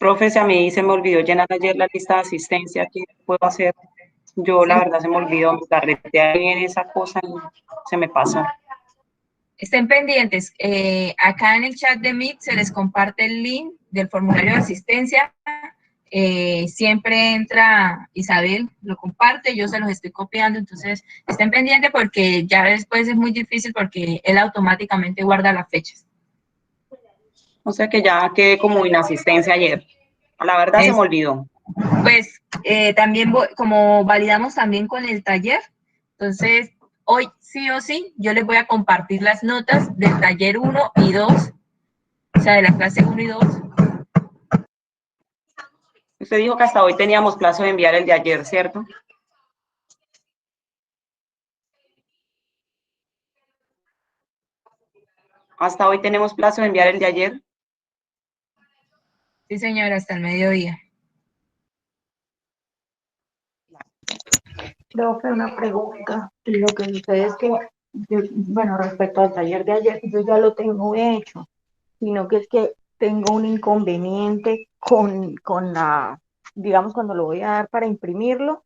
Profe, si a mí se me olvidó llenar ayer la lista de asistencia, ¿qué puedo hacer? Yo, la Sí, verdad, se me olvidó, me carreteé ahí en esa cosa y se me pasó. estén pendientes. Acá en el chat de Meet se les comparte el link del formulario de asistencia. Siempre entra Isabel, lo comparte, yo se los estoy copiando, entonces estén pendientes porque ya después es muy difícil porque él automáticamente guarda las fechas. O sea que ya quedé como inasistencia ayer. La verdad se me Es, olvidó. pues también como validamos también con el taller, entonces hoy sí o sí yo les voy a compartir las notas del taller 1 y 2, o sea, de la clase 1 y 2. Usted dijo que hasta hoy teníamos plazo de enviar el de ayer, ¿cierto? Hasta hoy tenemos plazo de enviar el de ayer. Sí, señora, hasta el mediodía. Profe, una pregunta. Lo que sucede es que, bueno, respecto al taller de ayer, yo ya lo tengo hecho, sino que es que tengo un inconveniente con digamos, cuando lo voy a dar para imprimirlo,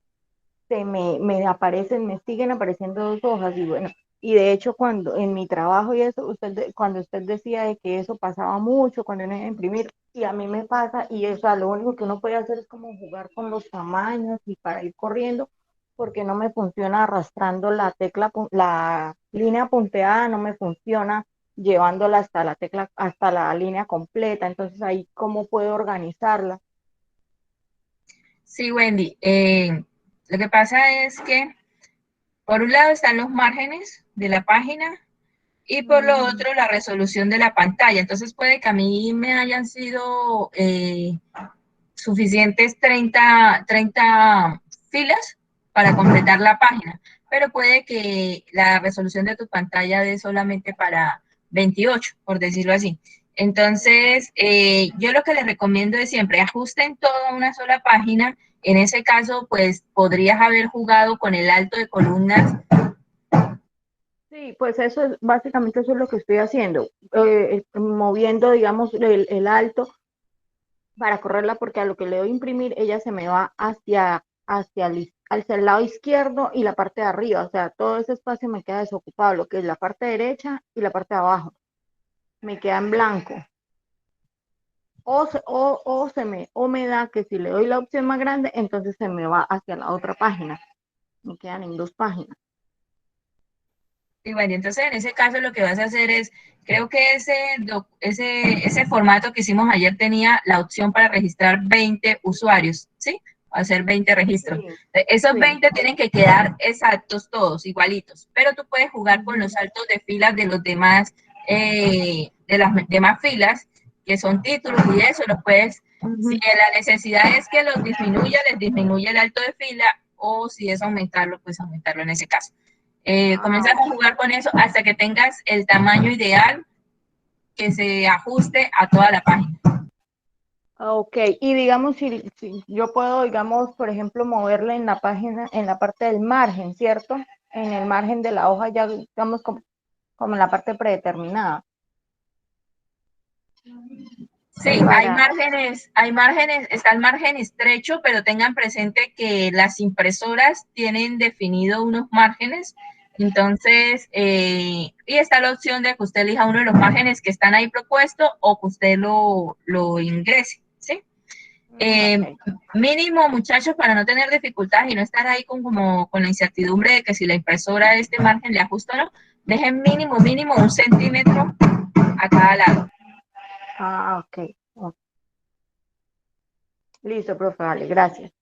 me aparecen, me siguen apareciendo dos hojas y bueno, y de hecho cuando en mi trabajo y eso, cuando usted decía de que eso pasaba mucho cuando uno iba a imprimir, y a mí me pasa, y eso, lo único que uno puede hacer es como jugar con los tamaños y para ir corriendo, porque no me funciona arrastrando la tecla, la línea punteada, no me funciona llevándola hasta la tecla, hasta la línea completa, entonces ahí cómo puedo organizarla. Sí, Wendy, lo que pasa es que por un lado están los márgenes de la página y por lo otro la resolución de la pantalla. Entonces puede que a mí me hayan sido suficientes 30 filas para completar la página, pero puede que la resolución de tu pantalla dé solamente para 28, por decirlo así. Entonces, yo lo que les recomiendo es siempre ajusten todo a una sola página. En ese caso, pues podrías haber jugado con el alto de columnas. Sí, pues eso es, básicamente eso es lo que estoy haciendo, moviendo, digamos, el alto para correrla, porque a lo que le doy a imprimir, ella se me va hacia el lado izquierdo y la parte de arriba, o sea, todo ese espacio me queda desocupado, lo que es la parte derecha y la parte de abajo, me queda en blanco. O me da que si le doy la opción más grande, entonces se me va hacia la otra página, me quedan en dos páginas. Y bueno, entonces en ese caso lo que vas a hacer es, creo que ese formato que hicimos ayer tenía la opción para registrar 20 usuarios, ¿sí? Hacer 20 registros. Sí, Esos sí. 20 tienen que quedar exactos todos, igualitos, pero tú puedes jugar con los saltos de filas de los demás, de las demás filas, que son títulos y eso, los puedes, si la necesidad es que los disminuya, les disminuye el alto de fila, o si es aumentarlo, pues aumentarlo en ese caso. Ah, Comienzas a jugar con eso hasta que tengas el tamaño ideal que se ajuste a toda la página. ok, y digamos, si yo puedo, digamos, por ejemplo, moverla en la página, en la parte del margen, ¿cierto? En el margen de la hoja, ya digamos, como en la parte predeterminada. Sí, Para, hay márgenes, está el margen estrecho, pero tengan presente que las impresoras tienen definido unos márgenes, entonces, y está la opción de que usted elija uno de los márgenes que están ahí propuestos o que usted lo ingrese, ¿sí? ok. Mínimo, muchachos, para no tener dificultades y no estar ahí con la incertidumbre de que si la impresora a este margen le ajusta o no, dejen mínimo 1 centímetro a cada lado. Ah, ok. Ok. Listo, profe, vale, gracias.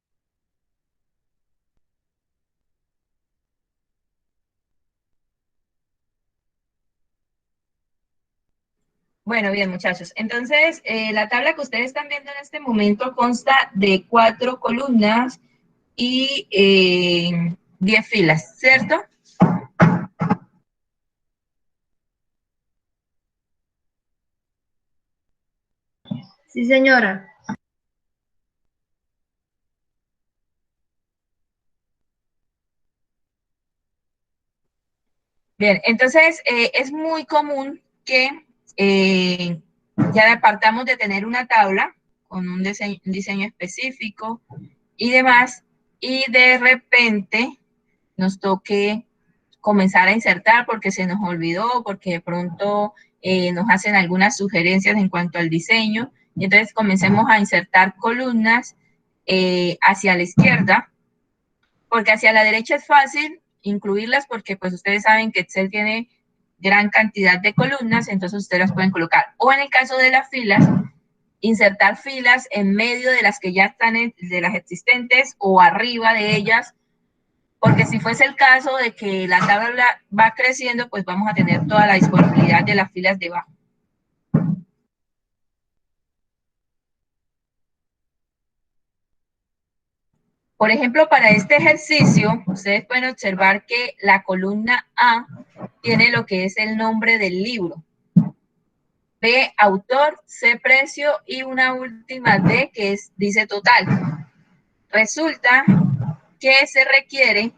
Bueno, bien, muchachos. Entonces, la tabla que ustedes están viendo en este momento consta de 4 columnas y 10 filas, ¿cierto? Sí, señora. Bien, entonces es muy común que ya partamos de tener una tabla con un diseño específico y demás, y de repente nos toque comenzar a insertar porque se nos olvidó, porque de pronto nos hacen algunas sugerencias en cuanto al diseño, y entonces comencemos a insertar columnas hacia la izquierda, porque hacia la derecha es fácil incluirlas porque pues ustedes saben que Excel tiene gran cantidad de columnas, entonces ustedes las pueden colocar. O en el caso de las filas, insertar filas en medio de las que ya están, de las existentes o arriba de ellas, porque si fuese el caso de que la tabla va creciendo, pues vamos a tener toda la disponibilidad de las filas debajo. Por ejemplo, para este ejercicio, ustedes pueden observar que la columna A tiene lo que es el nombre del libro. B, autor, C, precio y una última D que dice total. Resulta que se requiere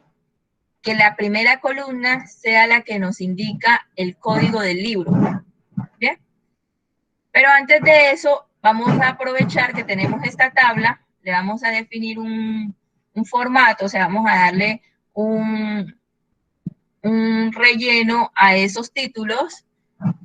que la primera columna sea la que nos indica el código del libro. ¿Bien? Pero antes de eso, vamos a aprovechar que tenemos esta tabla, le vamos a definir un formato, o sea, vamos a darle un relleno a esos títulos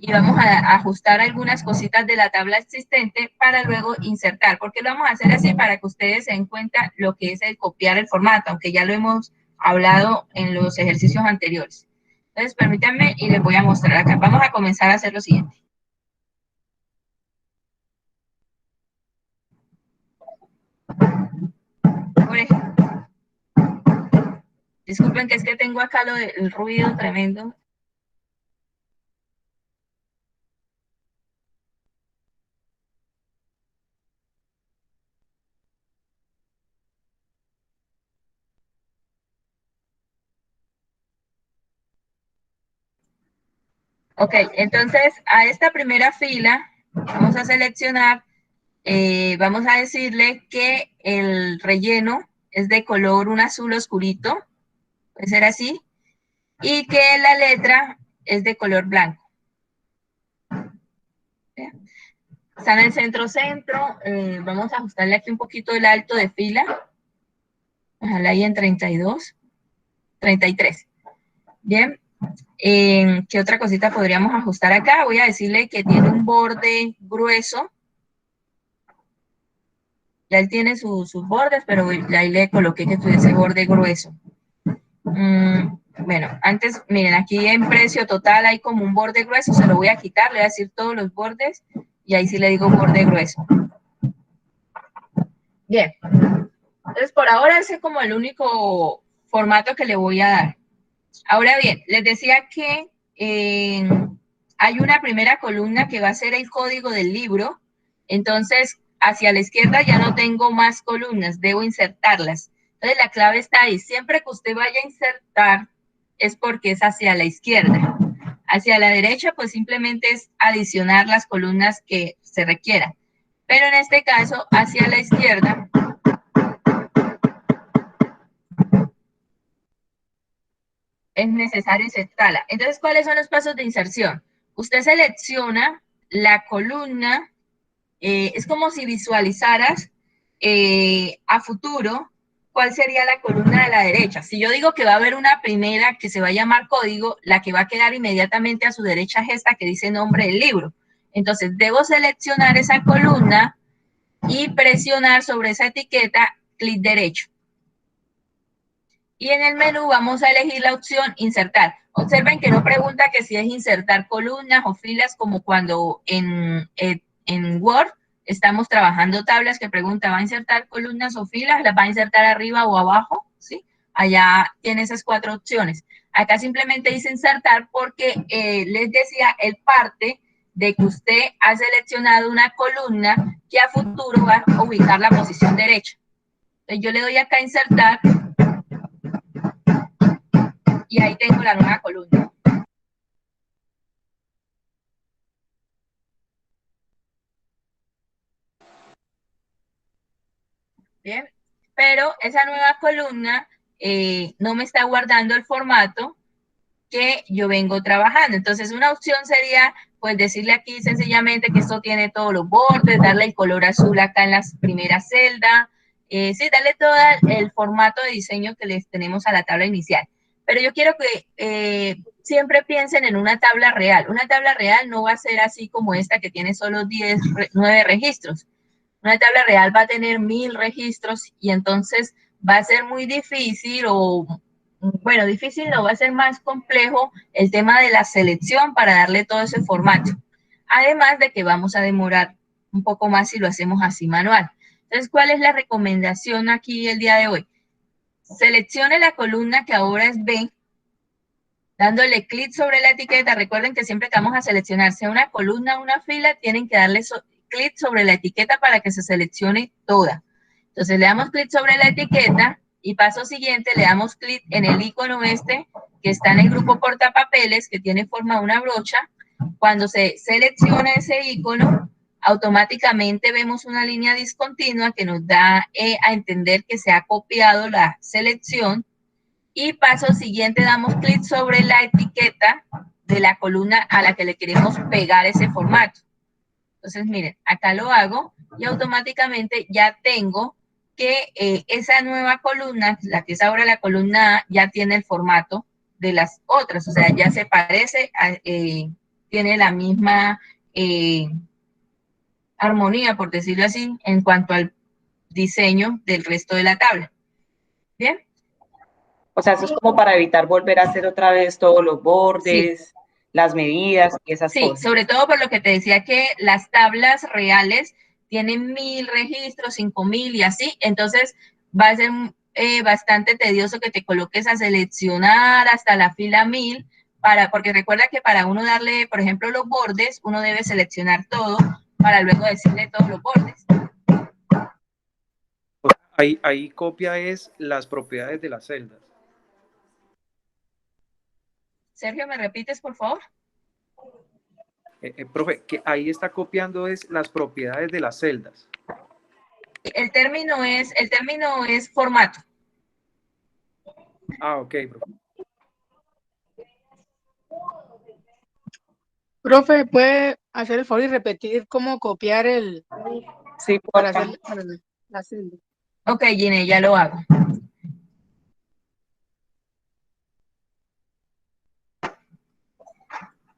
y vamos a ajustar algunas cositas de la tabla existente para luego insertar. ¿Por qué lo vamos a hacer así? Para que ustedes se den cuenta lo que es el copiar el formato, aunque ya lo hemos hablado en los ejercicios anteriores. Entonces, permítanme y les voy a mostrar acá. Vamos a comenzar a hacer lo siguiente. Por ejemplo, disculpen que es que tengo acá el ruido tremendo. Ok, entonces a esta primera fila vamos a seleccionar, vamos a decirle que el relleno es de color un azul oscurito, puede ser así, y que la letra es de color blanco. ¿Bien? Está en el centro, vamos a ajustarle aquí un poquito el alto de fila, ojalá ahí en 32, 33. Bien, ¿qué otra cosita podríamos ajustar acá? Voy a decirle que tiene un borde grueso. Ya él tiene sus bordes, pero ahí le coloqué que tuviese borde grueso. Bueno, antes, miren, aquí en precio total hay como un borde grueso, se lo voy a quitar, le voy a decir todos los bordes y ahí sí le digo borde grueso. Bien, entonces por ahora ese es como el único formato que le voy a dar. Ahora bien, les decía que hay una primera columna que va a ser el código del libro, entonces hacia la izquierda ya no tengo más columnas, debo insertarlas. Entonces la clave está ahí, siempre que usted vaya a insertar es porque es hacia la izquierda. Hacia la derecha pues simplemente es adicionar las columnas que se requieran. Pero en este caso hacia la izquierda es necesario insertarla. Entonces, ¿cuáles son los pasos de inserción? Usted selecciona la columna, es como si visualizaras a futuro cuál sería la columna de la derecha. Si yo digo que va a haber una primera que se va a llamar código, la que va a quedar inmediatamente a su derecha es esta que dice nombre del libro. Entonces, debo seleccionar esa columna y presionar sobre esa etiqueta clic derecho. Y en el menú vamos a elegir la opción insertar. Observen que no pregunta que si es insertar columnas o filas como cuando en Word estamos trabajando tablas que pregunta, ¿va a insertar columnas o filas? ¿Las va a insertar arriba o abajo? ¿Sí? Allá tiene esas 4 opciones. Acá simplemente dice insertar porque les decía, el parte de que usted ha seleccionado una columna que a futuro va a ubicar la posición derecha. Entonces yo le doy acá a insertar y ahí tengo la nueva columna. Bien, pero esa nueva columna no me está guardando el formato que yo vengo trabajando. Entonces, una opción sería pues decirle aquí sencillamente que esto tiene todos los bordes, darle el color azul acá en las primeras celdas, sí, darle todo el formato de diseño que les tenemos a la tabla inicial. Pero yo quiero que siempre piensen en una tabla real. Una tabla real no va a ser así como esta que tiene solo 9 registros. Una tabla real va a tener 1000 registros y entonces va a ser muy difícil bueno, difícil no, va a ser más complejo el tema de la selección para darle todo ese formato. Además de que vamos a demorar un poco más si lo hacemos así manual. Entonces, ¿cuál es la recomendación aquí el día de hoy? Seleccione la columna que ahora es B, dándole clic sobre la etiqueta. Recuerden que siempre que vamos a seleccionar, sea una columna o una fila, tienen que darle clic sobre la etiqueta para que se seleccione toda. Entonces, le damos clic sobre la etiqueta y paso siguiente, le damos clic en el icono este que está en el grupo portapapeles, que tiene forma de una brocha. Cuando se selecciona ese icono, automáticamente vemos una línea discontinua que nos da a entender que se ha copiado la selección. Y paso siguiente, damos clic sobre la etiqueta de la columna a la que le queremos pegar ese formato. Entonces, miren, acá lo hago y automáticamente ya tengo que esa nueva columna, la que es ahora la columna A, ya tiene el formato de las otras, o sea, ya se parece, tiene la misma armonía, por decirlo así, en cuanto al diseño del resto de la tabla. ¿Bien? O sea, eso es como para evitar volver a hacer otra vez todos los bordes, Sí. las medidas y esas Sí, cosas. sobre todo por lo que te decía que las tablas reales tienen 1000 registros, 5000 y así, entonces va a ser bastante tedioso que te coloques a seleccionar hasta la fila 1000, porque recuerda que para uno darle, por ejemplo, los bordes, uno debe seleccionar todo para luego decirle todos los bordes. Ahí copia es las propiedades de las celdas. Sergio, ¿me repites, por favor? Profe, que ahí está copiando es las propiedades de las celdas. El término es formato. Ah, ok, profe. Profe, ¿puede hacer el favor y repetir cómo copiar Sí, para porfa. hacer para la celda? Ok, Gine, ya lo hago.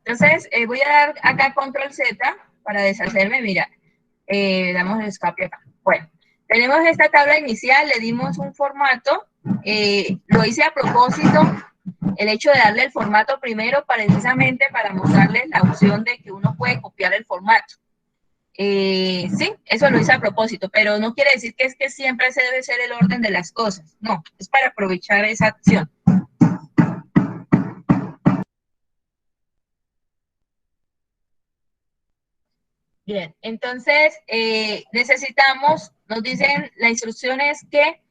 Entonces, voy a dar acá control Z para deshacerme. Mira, damos el escape acá. Bueno, tenemos esta tabla inicial, le dimos un formato. Lo hice a propósito, el hecho de darle el formato primero precisamente para mostrarles la opción de que uno puede copiar el formato. Sí, eso lo hice a propósito, pero no quiere decir que es que siempre ese debe ser el orden de las cosas. No, es para aprovechar esa acción. Bien, entonces necesitamos, nos dicen, la instrucción es que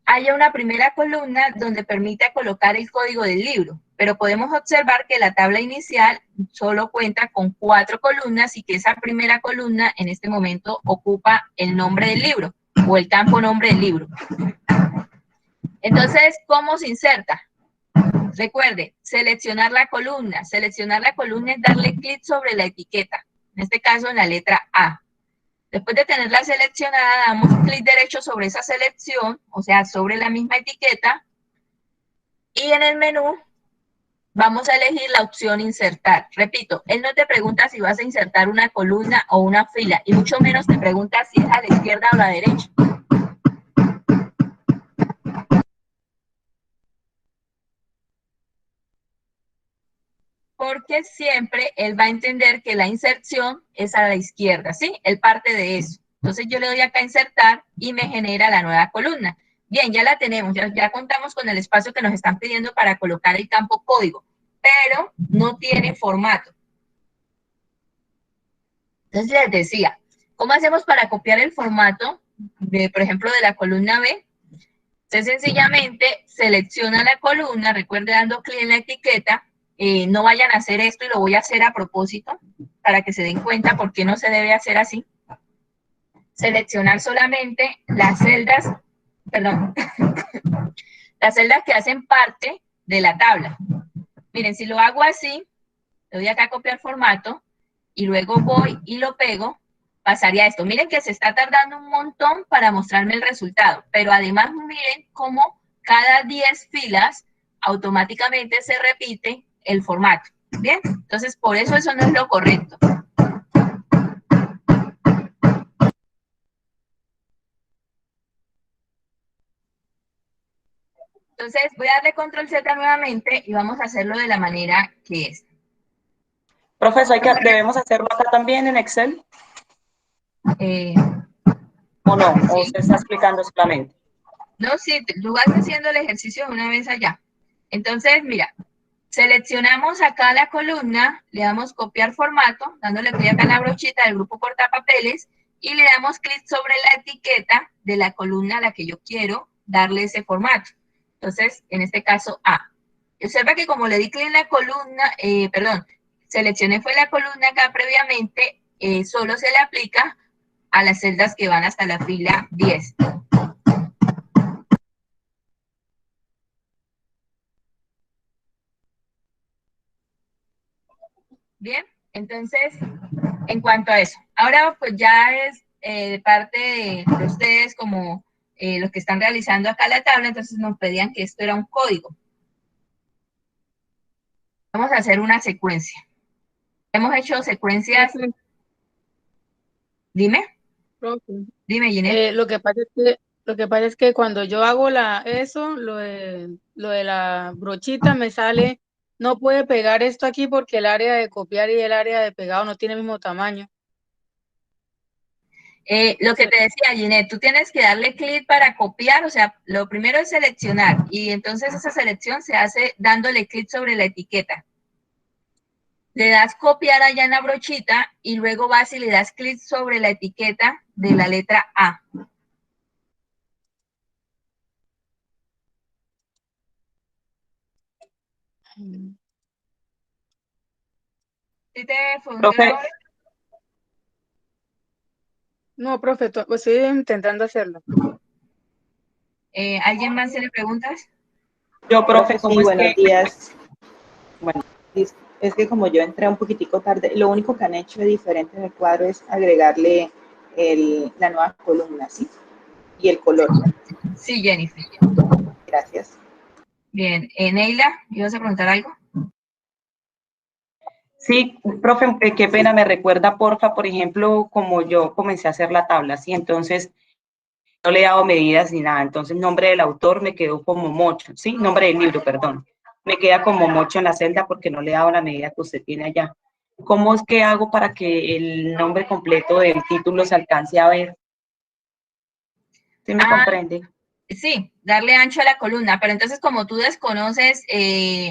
haya una primera columna donde permita colocar el código del libro, pero podemos observar que la tabla inicial solo cuenta con 4 columnas y que esa primera columna en este momento ocupa el nombre del libro o el campo nombre del libro. Entonces, ¿cómo se inserta? Recuerde, seleccionar la columna. Seleccionar la columna es darle clic sobre la etiqueta, en este caso en la letra A. Después de tenerla seleccionada, damos clic derecho sobre esa selección, o sea, sobre la misma etiqueta, y en el menú vamos a elegir la opción insertar. Repito, él no te pregunta si vas a insertar una columna o una fila, y mucho menos te pregunta si es a la izquierda o a la derecha. Porque siempre él va a entender que la inserción es a la izquierda, ¿sí? Él parte de eso. Entonces yo le doy acá a insertar y me genera la nueva columna. Bien, ya la tenemos, ya contamos con el espacio que nos están pidiendo para colocar el campo código, pero no tiene formato. Entonces les decía, ¿cómo hacemos para copiar el formato, por ejemplo, de la columna B? Usted sencillamente selecciona la columna, recuerde dando clic en la etiqueta, no vayan a hacer esto y lo voy a hacer a propósito para que se den cuenta por qué no se debe hacer así. Seleccionar solamente las celdas, perdón, las celdas que hacen parte de la tabla. Miren, si lo hago así, le doy acá a copiar formato, y luego voy y lo pego, pasaría esto. Miren que se está tardando un montón para mostrarme el resultado, pero además miren cómo cada 10 filas automáticamente se repite el formato. Bien, entonces por eso no es lo correcto. Entonces voy a darle control Z nuevamente y vamos a hacerlo de la manera que es. Profesor, ¿debemos hacerlo acá también en Excel Eh, o no? ¿O sí. se está explicando solamente? No, sí, tú vas haciendo el ejercicio una vez allá. Entonces, mira, seleccionamos acá la columna, le damos copiar formato, dándole clic acá en la brochita del grupo portapapeles y le damos clic sobre la etiqueta de la columna a la que yo quiero darle ese formato. Entonces, en este caso, A. Observa que como le di clic en la columna, seleccioné fue la columna acá previamente, solo se le aplica a las celdas que van hasta la fila 10. Bien, entonces, en cuanto a eso, ahora pues ya es de parte de ustedes como los que están realizando acá la tabla, entonces nos pedían que esto era un código. Vamos a hacer una secuencia. Hemos hecho secuencias. Profe, Dime, profe. dime, Ginette. Lo que pasa es que cuando yo hago lo de la brochita me sale, no puede pegar esto aquí porque el área de copiar y el área de pegado no tiene el mismo tamaño. Lo que te decía, Ginette, tú tienes que darle clic para copiar, o sea, lo primero es seleccionar y entonces esa selección se hace dándole clic sobre la etiqueta. Le das copiar allá en la brochita y luego vas y le das clic sobre la etiqueta de la letra A. ¿Sí te funciona Profe, ahora? No, profe, pues estoy intentando hacerlo. ¿Alguien más tiene preguntas? yo, profe, Profe, ¿cómo sí, es buenos que? días. Bueno, Es que como yo entré un poquitico tarde, lo único que han hecho de diferente en el cuadro es agregarle la nueva columna, ¿sí? Y el color. Sí, Jennifer. Gracias. Bien. Neila, ¿ibas a preguntar algo? sí, profe, qué pena, me recuerda, porfa, por ejemplo, como yo comencé a hacer la tabla, ¿sí? Entonces, no le he dado medidas ni nada, entonces nombre del autor me quedó como mocho, ¿sí? Nombre del libro, perdón. Me queda como mocho en la celda porque no le he dado la medida que usted tiene allá. ¿Cómo es que hago para que el nombre completo del título se alcance a ver? ¿Sí me comprende? Sí, darle ancho a la columna, pero entonces como tú desconoces,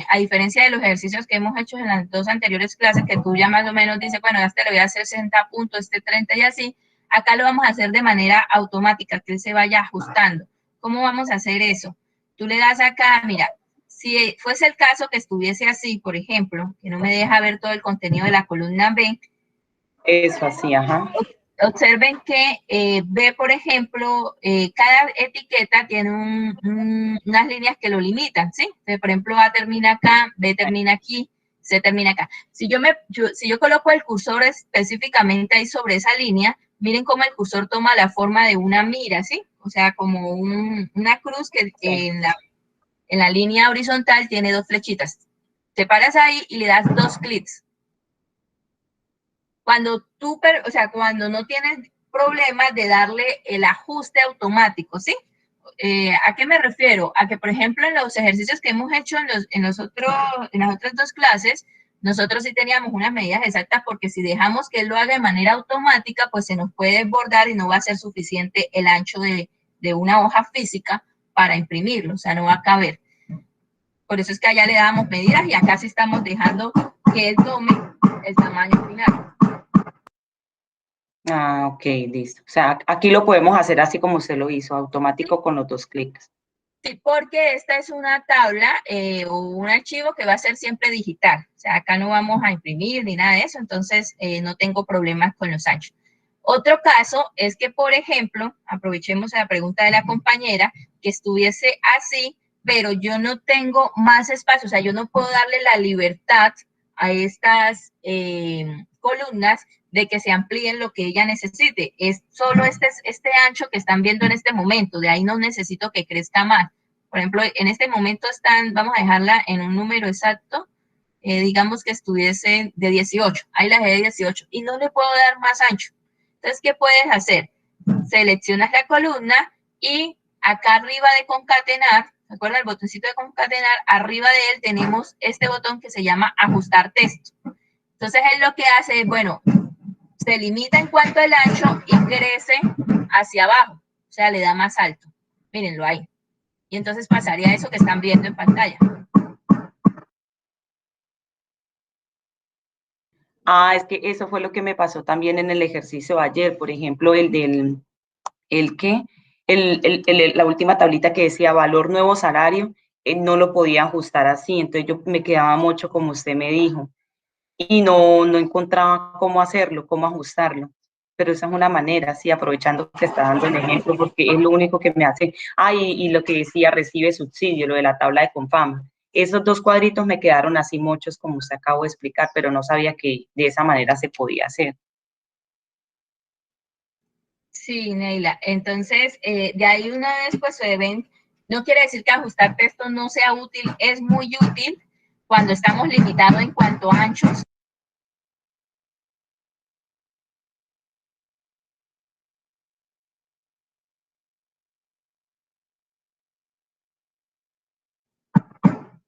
a diferencia de los ejercicios que hemos hecho en las dos anteriores clases, que tú ya más o menos dices, bueno, este le voy a hacer 60 puntos, este 30 y así, acá lo vamos a hacer de manera automática, que él se vaya ajustando. ¿Cómo vamos a hacer eso? Tú le das acá, mira, si fuese el caso que estuviese así, por ejemplo, que no me deja ver todo el contenido de la columna B, Eso, así, ajá. observen que B, por ejemplo, cada etiqueta tiene unas líneas que lo limitan, ¿sí? Entonces, por ejemplo, A termina acá, B termina aquí, C termina acá. Si yo coloco el cursor específicamente ahí sobre esa línea, miren cómo el cursor toma la forma de una mira, ¿sí? O sea, como una cruz que en la línea horizontal tiene dos flechitas. Te paras ahí y le das dos clics. Cuando cuando no tienes problemas de darle el ajuste automático, ¿sí? ¿A qué me refiero? A que, por ejemplo, en los ejercicios que hemos hecho en las otras dos clases, nosotros sí teníamos unas medidas exactas porque si dejamos que él lo haga de manera automática, pues se nos puede desbordar y no va a ser suficiente el ancho de una hoja física para imprimirlo, o sea, no va a caber. Por eso es que allá le damos medidas y acá sí estamos dejando que él tome el tamaño final. Ah, ok, listo. O sea, aquí lo podemos hacer así como usted lo hizo, automático con los dos clics. Sí, porque esta es una tabla o un archivo que va a ser siempre digital. O sea, acá no vamos a imprimir ni nada de eso, entonces no tengo problemas con los anchos. Otro caso es que, por ejemplo, aprovechemos la pregunta de la compañera, que estuviese así, pero yo no tengo más espacio, o sea, yo no puedo darle la libertad a estas columnas de que se amplíen lo que ella necesite. Es solo este ancho que están viendo en este momento, de ahí no necesito que crezca más. Por ejemplo, en este momento vamos a dejarla en un número exacto, digamos que estuviese de 18, ahí la dejé de 18 y no le puedo dar más ancho. Entonces, ¿qué puedes hacer? Seleccionas la columna y acá arriba de concatenar, ¿se acuerdan el botoncito de concatenar? Arriba de él tenemos este botón que se llama ajustar texto. Entonces, él lo que hace es, bueno, se limita en cuanto al ancho y crece hacia abajo, o sea, le da más alto. Mírenlo ahí. Y entonces pasaría eso que están viendo en pantalla. Ah, es que eso fue lo que me pasó también en el ejercicio de ayer, por ejemplo, la última tablita que decía valor nuevo salario, no lo podía ajustar así, entonces yo me quedaba mucho como usted me dijo, y no encontraba cómo hacerlo, cómo ajustarlo. Pero esa es una manera, sí, aprovechando que está dando el ejemplo, porque es lo único que me hace, y lo que decía, recibe subsidio, lo de la tabla de Confama. Esos dos cuadritos me quedaron así muchos, como usted acabó de explicar, pero no sabía que de esa manera se podía hacer. Sí, Neila. Entonces, de ahí una vez pues se ven, no quiere decir que ajustar texto no sea útil, es muy útil cuando estamos limitados en cuanto a anchos.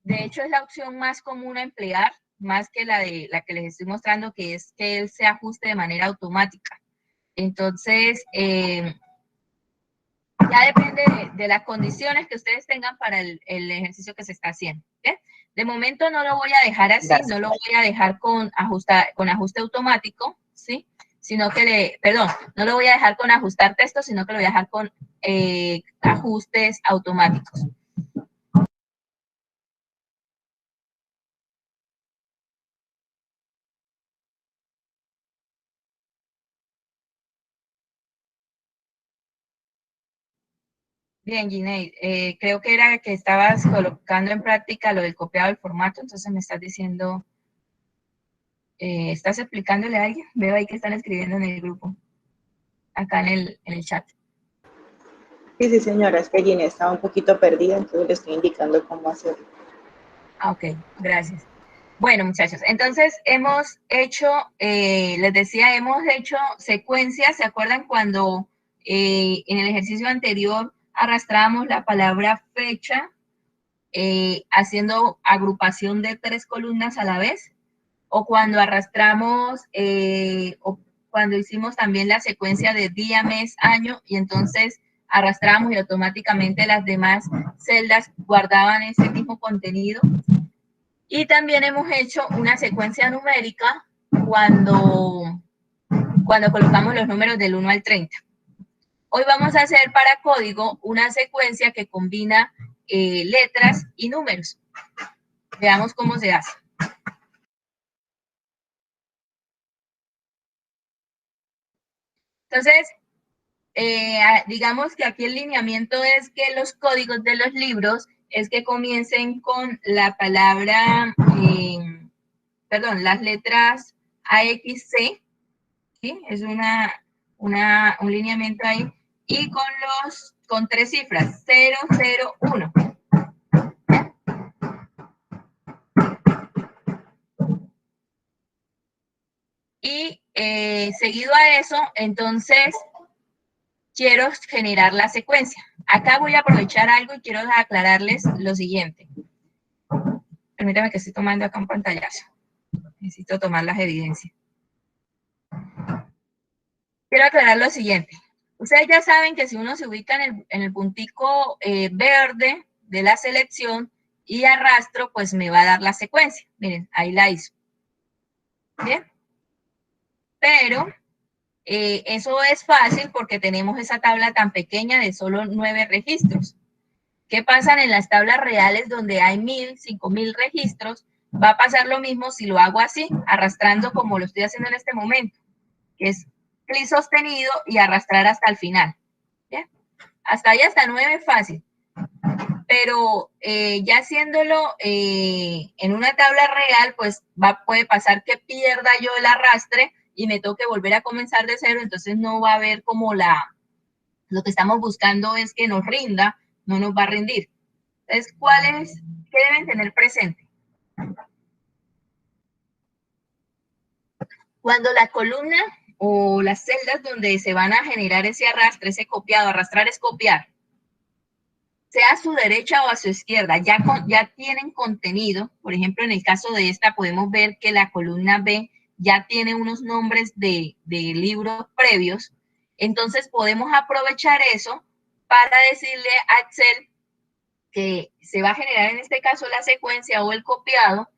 De hecho, es la opción más común a emplear, más que la que les estoy mostrando, que es que él se ajuste de manera automática. Entonces, ya depende de las condiciones que ustedes tengan para el ejercicio que se está haciendo. ¿Okay? De momento no lo voy a dejar así, Gracias. no lo voy a dejar con ajuste automático, ¿sí? Sino que no lo voy a dejar con ajustar texto, sino que lo voy a dejar con ajustes automáticos. Bien, Ginei, creo que era que estabas colocando en práctica lo del copiado del formato, entonces me estás diciendo, ¿estás explicándole a alguien? Veo ahí que están escribiendo en el grupo, acá en el chat. Sí, señora, es que Ginés estaba un poquito perdida, entonces le estoy indicando cómo hacerlo. Ah, ok, gracias. Bueno, muchachos, entonces hemos hecho, les decía, hemos hecho secuencias. ¿Se acuerdan cuando en el ejercicio anterior arrastramos la palabra fecha haciendo agrupación de 3 columnas a la vez? O cuando arrastramos, o cuando hicimos también la secuencia de día, mes, año, y entonces arrastramos y automáticamente las demás celdas guardaban ese mismo contenido. Y también hemos hecho una secuencia numérica cuando colocamos los números del 1 al 30. Hoy vamos a hacer para código una secuencia que combina letras y números. Veamos cómo se hace. Entonces, digamos que aquí el lineamiento es que los códigos de los libros es que comiencen con la palabra, las letras AXC, ¿sí? Es un lineamiento ahí, y con 3 cifras, 0, 0, 1. Y seguido a eso, entonces, quiero generar la secuencia. Acá voy a aprovechar algo y quiero aclararles lo siguiente. Permítame que estoy tomando acá un pantallazo. Necesito tomar las evidencias. Quiero aclarar lo siguiente. Ustedes ya saben que si uno se ubica en el puntico verde de la selección y arrastro, pues me va a dar la secuencia. Miren, ahí la hizo. Bien. Pero eso es fácil porque tenemos esa tabla tan pequeña de solo 9 registros. ¿Qué pasa en las tablas reales donde hay 1000, 5000 registros? Va a pasar lo mismo si lo hago así, arrastrando como lo estoy haciendo en este momento, que es clic sostenido y arrastrar hasta el final. ¿Bien? Hasta ahí, hasta 9, fácil. pero ya haciéndolo en una tabla real, pues puede pasar que pierda yo el arrastre y me toque volver a comenzar de cero, entonces no va a haber como lo que estamos buscando es que nos rinda, no nos va a rendir. Entonces, ¿qué deben tener presente? Cuando la columna o las celdas donde se van a generar ese arrastre, ese copiado, arrastrar es copiar, sea a su derecha o a su izquierda, ya tienen contenido. Por ejemplo, en el caso de esta podemos ver que la columna B ya tiene unos nombres de libros previos. Entonces podemos aprovechar eso para decirle a Excel que se va a generar en este caso la secuencia o el copiado,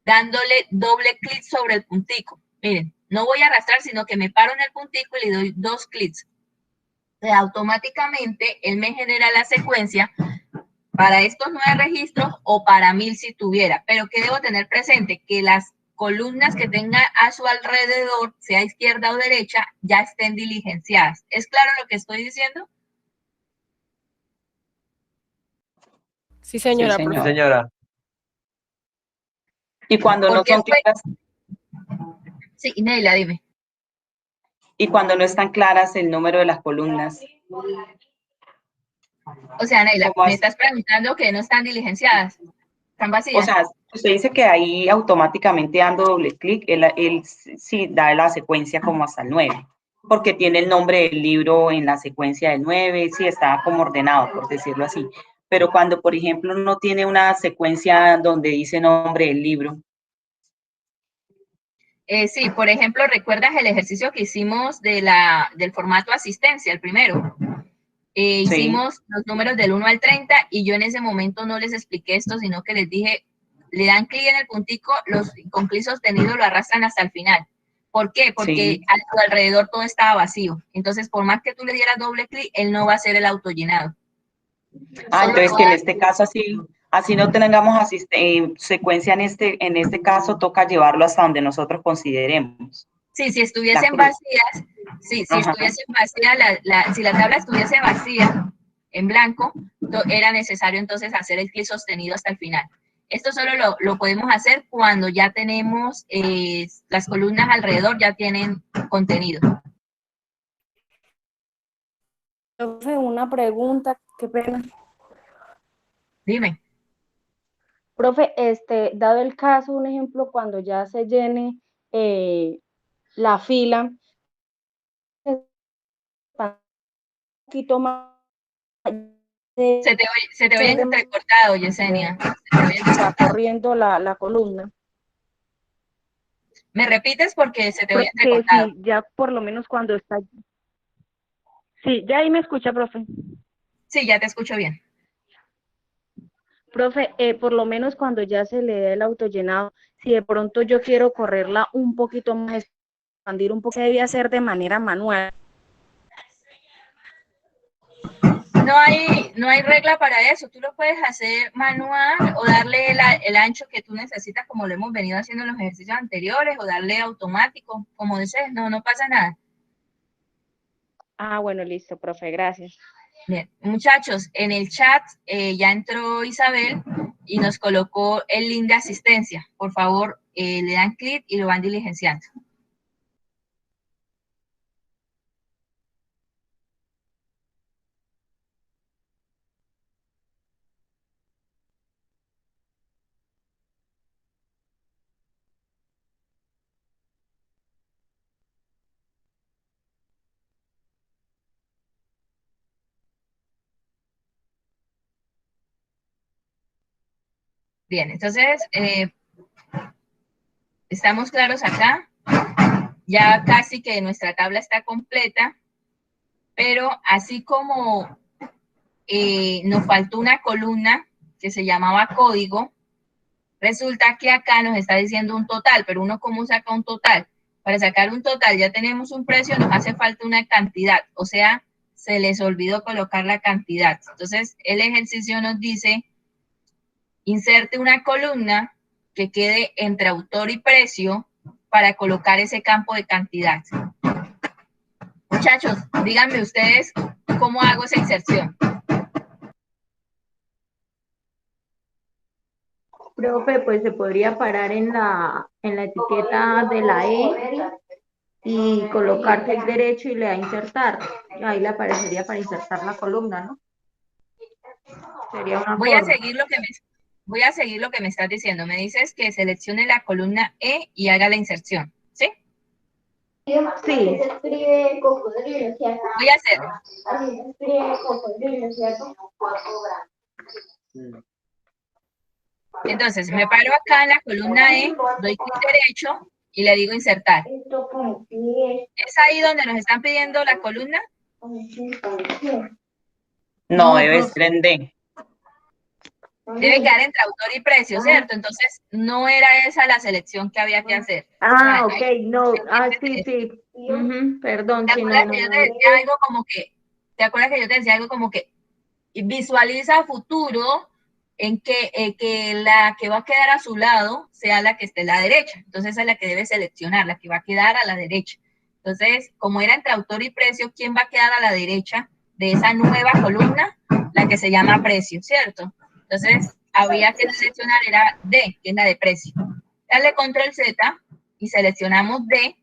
dándole doble clic sobre el puntico. Miren, no voy a arrastrar, sino que me paro en el puntico y le doy 2 clics. Automáticamente él me genera la secuencia para estos 9 registros o para 1000 si tuviera. Pero ¿qué debo tener presente? Que las columnas que tenga a su alrededor, sea izquierda o derecha, ya estén diligenciadas. ¿Es claro lo que estoy diciendo? Sí, señora. Sí, Profe. Sí, señora. Y cuando no son claras, Sí, Neila, dime. y cuando no están claras el número de las columnas. O sea, Neila, ¿Cómo me así? estás preguntando que no están diligenciadas, están O vacías. sea, usted dice que ahí automáticamente dando doble clic, él sí da la secuencia como hasta el 9, porque tiene el nombre del libro en la secuencia del 9, sí está como ordenado, por decirlo así. Pero cuando, por ejemplo, no tiene una secuencia donde dice nombre del libro. Sí, por ejemplo, ¿recuerdas el ejercicio que hicimos del formato asistencia, el primero? Sí. Hicimos los números del 1 al 30 y yo en ese momento no les expliqué esto, sino que les dije, le dan clic en el puntico, con clic sostenido lo arrastran hasta el final. ¿Por qué? Porque Sí. a tu alrededor todo estaba vacío. Entonces, por más que tú le dieras doble clic, él no va a hacer el autollenado. Entonces que en este caso así no tengamos secuencia en este caso, toca llevarlo hasta donde nosotros consideremos. Sí, si estuviesen vacías, si estuviesen vacías, si la tabla estuviese vacía, en blanco, era necesario entonces hacer el clic sostenido hasta el final. Esto solo lo podemos hacer cuando ya tenemos las columnas alrededor, ya tienen contenido. Profe, una pregunta, qué pena. Dime. Profe, dado el caso, un ejemplo, cuando ya se llene la fila, un poquito más. Se te oye entrecortado, Yesenia. Va corriendo la columna. ¿Me repites? Porque se te oye Que entrecortado. sí, ya por lo menos cuando está. Sí, ya ahí me escucha, profe. Sí, ya te escucho bien. Profe, por lo menos cuando ya se le dé el autollenado, si de pronto yo quiero correrla un poquito más, expandir un poco, debe hacer de manera manual. No hay regla para eso. Tú lo puedes hacer manual o darle el ancho que tú necesitas, como lo hemos venido haciendo en los ejercicios anteriores, o darle automático, como desees. No pasa nada. Ah, bueno, listo, profe, gracias. Bien, muchachos, en el chat ya entró Isabel y nos colocó el link de asistencia. Por favor, le dan clic y lo van diligenciando. Bien, entonces, estamos claros acá. Ya casi que nuestra tabla está completa, pero así como nos faltó una columna que se llamaba código, resulta que acá nos está diciendo un total, pero uno ¿cómo saca un total? Para sacar un total ya tenemos un precio, nos hace falta una cantidad, o sea, se les olvidó colocar la cantidad. Entonces, el ejercicio nos dice, inserte una columna que quede entre autor y precio para colocar ese campo de cantidad. Muchachos, díganme ustedes cómo hago esa inserción. Profe, pues se podría parar en la etiqueta de la E y colocar clic derecho y le da insertar. Ahí le aparecería para insertar la columna, ¿no? Sería una Voy a forma. seguir lo que me estás diciendo. Me dices que seleccione la columna E y haga la inserción, ¿sí? Sí. Voy a hacerlo. Entonces, me paro acá en la columna E, doy clic derecho y le digo insertar. ¿Es ahí donde nos están pidiendo la columna? No, debe profe. ser en D. Debe quedar entre autor y precio, ¿cierto? Entonces, no era esa la selección que había que hacer. Ah, O sea, ok, no. Ah, sí, sí. Perdón, ¿te sí, acuerdas no, que yo no. te decía algo como que, ¿te acuerdas que yo te decía algo como que visualiza a futuro en que la que va a quedar a su lado sea la que esté a la derecha? Entonces esa es la que debe seleccionar, la que va a quedar a la derecha. Entonces, como era entre autor y precio, ¿quién va a quedar a la derecha de esa nueva columna? La que se llama precio, ¿cierto? Entonces, había que seleccionar, era D, que es la de precio. Dale control Z y seleccionamos D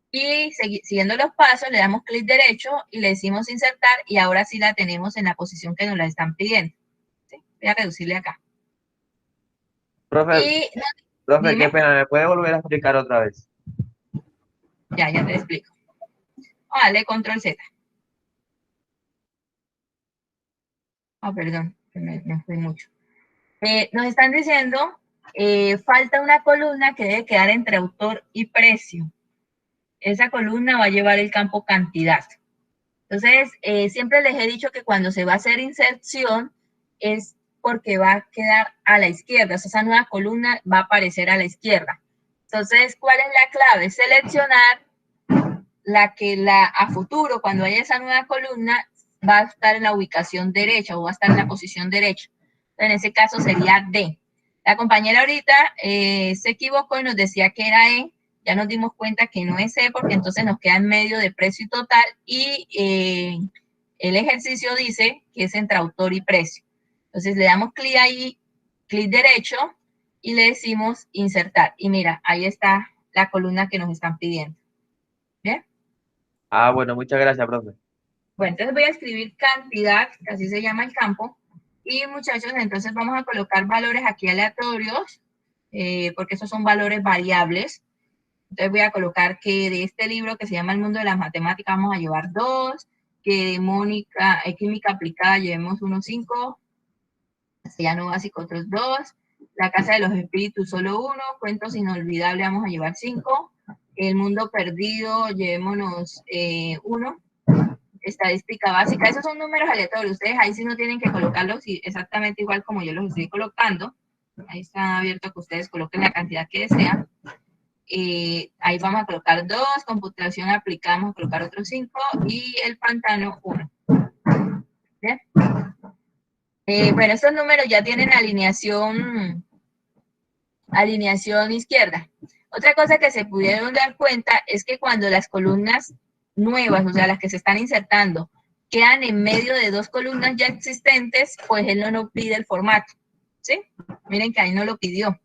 y siguiendo los pasos le damos clic derecho y le decimos insertar y ahora sí la tenemos en la posición que nos la están pidiendo. ¿Sí? Voy a reducirle acá. Profe, Y profe, dime. qué pena, ¿me puede volver a explicar otra vez? Ya te explico. Dale control Z. Perdón, me fui mucho. Nos están diciendo, falta una columna que debe quedar entre autor y precio. Esa columna va a llevar el campo cantidad. Entonces, siempre les he dicho que cuando se va a hacer inserción es porque va a quedar a la izquierda. O sea, esa nueva columna va a aparecer a la izquierda. Entonces, ¿cuál es la clave? Seleccionar a futuro, cuando haya esa nueva columna, va a estar en la ubicación derecha o va a estar en la posición derecha. En ese caso sería D. La compañera ahorita se equivocó y nos decía que era E. Ya nos dimos cuenta que no es E porque entonces nos queda en medio de precio y total y el ejercicio dice que es entre autor y precio. Entonces le damos clic ahí, clic derecho y le decimos insertar. Y mira, ahí está la columna que nos están pidiendo. ¿Bien? Ah, bueno, muchas gracias, profe. Bueno, entonces voy a escribir cantidad, que así se llama el campo. Y muchachos, entonces vamos a colocar valores aquí aleatorios, porque esos son valores variables. Entonces voy a colocar que de este libro que se llama El mundo de las matemáticas vamos a llevar 2, que de química aplicada llevemos 1,5, castellano básico otros 2, la casa de los espíritus solo 1, cuentos inolvidables vamos a llevar 5, el mundo perdido llevémonos 1, estadística básica, esos son números aleatorios, ustedes ahí sí no tienen que colocarlos exactamente igual como yo los estoy colocando, ahí está abierto que ustedes coloquen la cantidad que desean. Ahí vamos a colocar 2, computación aplicada vamos a colocar otros 5 y el pantano 1. ¿Bien? Bueno, estos números ya tienen alineación izquierda. Otra cosa que se pudieron dar cuenta es que cuando las columnas nuevas, o sea, las que se están insertando, quedan en medio de dos columnas ya existentes, pues él no nos pide el formato, ¿sí? Miren que ahí no lo pidió.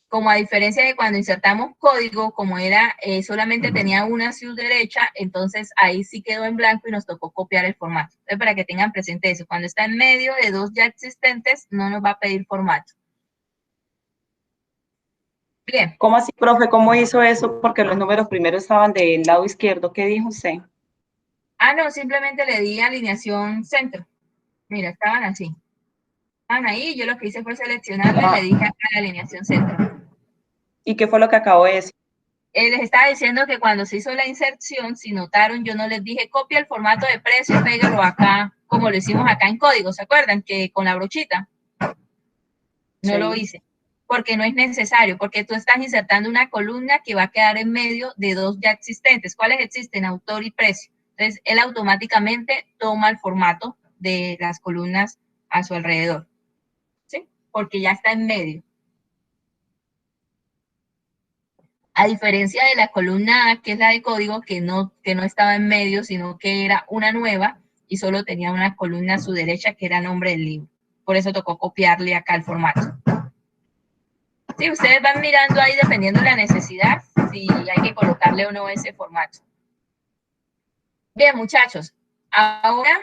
Como a diferencia de cuando insertamos código, como era solamente tenía una a su derecha, entonces ahí sí quedó en blanco y nos tocó copiar el formato. Entonces, para que tengan presente eso, cuando está en medio de dos ya existentes, no nos va a pedir formato. Bien. ¿Cómo así, profe? ¿Cómo hizo eso? Porque los números primero estaban del lado izquierdo. ¿Qué dijo usted? No, simplemente le di alineación centro. Mira, estaban así. Estaban ahí, yo lo que hice fue seleccionarle y le dije acá la alineación centro. ¿Y qué fue lo que acabó de decir? Les estaba diciendo que cuando se hizo la inserción, si notaron, yo no les dije copia el formato de precio, pégalo acá, como lo hicimos acá en código, ¿se acuerdan? Que con la brochita. No Sí. lo hice, porque no es necesario, porque tú estás insertando una columna que va a quedar en medio de dos ya existentes. ¿Cuáles existen? Autor y precio. Entonces, él automáticamente toma el formato de las columnas a su alrededor, ¿sí? Porque ya está en medio. A diferencia de la columna A, que es la de código, que no estaba en medio, sino que era una nueva y solo tenía una columna a su derecha que era nombre del libro. por eso tocó copiarle acá el formato. Sí, ustedes van mirando ahí dependiendo de la necesidad, si hay que colocarle o no ese formato. Bien, muchachos, ahora,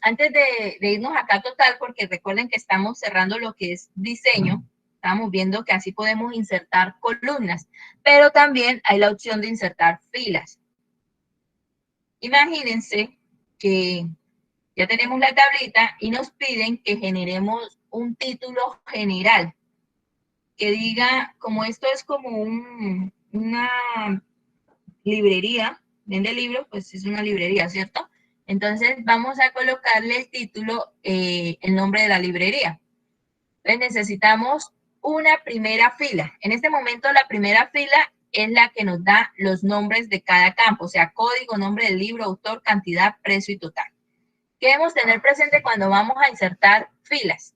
antes de irnos acá total, porque recuerden que estamos cerrando lo que es diseño, estamos viendo que así podemos insertar columnas, pero también hay la opción de insertar filas. Imagínense que ya tenemos la tablita y nos piden que generemos un título general que diga, como esto es como una librería, vende libros, pues es una librería, ¿cierto? Entonces vamos a colocarle el título, el nombre de la librería. Entonces necesitamos una primera fila. En este momento la primera fila es la que nos da los nombres de cada campo, o sea, código, nombre del libro, autor, cantidad, precio y total. ¿Qué debemos tener presente cuando vamos a insertar filas?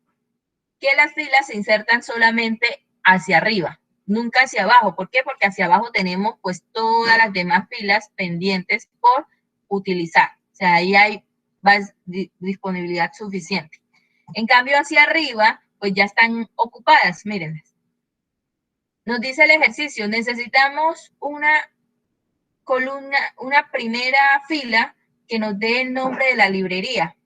Que las filas se insertan solamente hacia arriba, nunca hacia abajo. ¿Por qué? Porque hacia abajo tenemos pues todas las demás filas pendientes por utilizar. O sea, ahí hay disponibilidad suficiente. En cambio, hacia arriba, pues ya están ocupadas, mírenlas. Nos dice el ejercicio, necesitamos una columna, una primera fila que nos dé el nombre de la librería.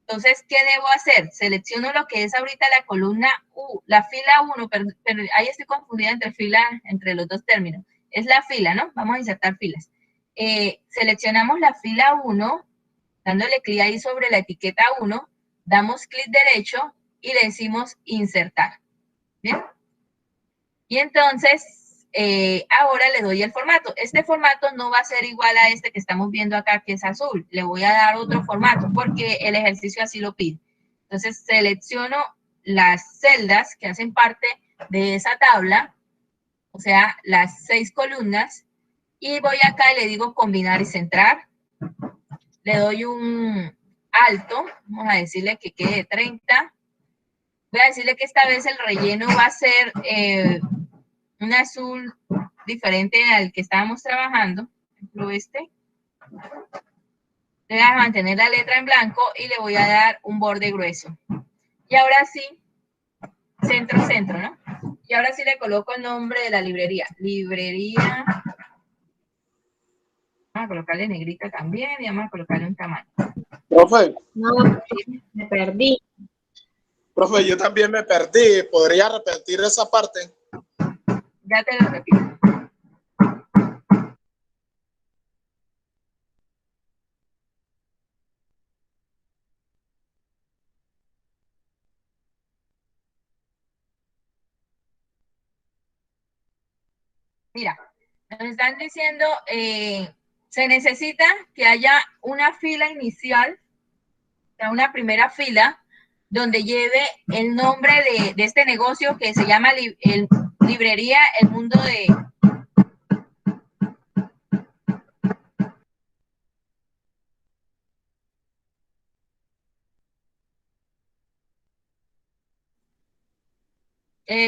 Entonces, ¿qué debo hacer? Selecciono lo que es ahorita la columna U, la fila 1, pero ahí estoy confundida entre los dos términos. Es la fila, ¿no? Vamos a insertar filas. Seleccionamos la fila 1, dándole clic ahí sobre la etiqueta 1, damos clic derecho y le decimos insertar. ¿Bien? Y entonces, ahora le doy el formato. Este formato no va a ser igual a este que estamos viendo acá, que es azul. Le voy a dar otro formato porque el ejercicio así lo pide. Entonces, selecciono las celdas que hacen parte de esa tabla, o sea, las 6 columnas, y voy acá y le digo combinar y centrar. Le doy un alto, vamos a decirle que quede 30. Voy a decirle que esta vez el relleno va a ser un azul diferente al que estábamos trabajando, por ejemplo este. Le voy a mantener la letra en blanco y le voy a dar un borde grueso. Y ahora sí, centro, centro, ¿no? Y ahora sí le coloco el nombre de la librería. Librería. Vamos a colocarle negrita también y vamos a colocarle un tamaño. Profe. No, me perdí. Profe, yo también me perdí. ¿Podría repetir esa parte? Ya te lo repito. Mira, nos están diciendo, se necesita que haya una fila inicial, o sea, una primera fila, donde lleve el nombre de este negocio que se llama Librería El Mundo de...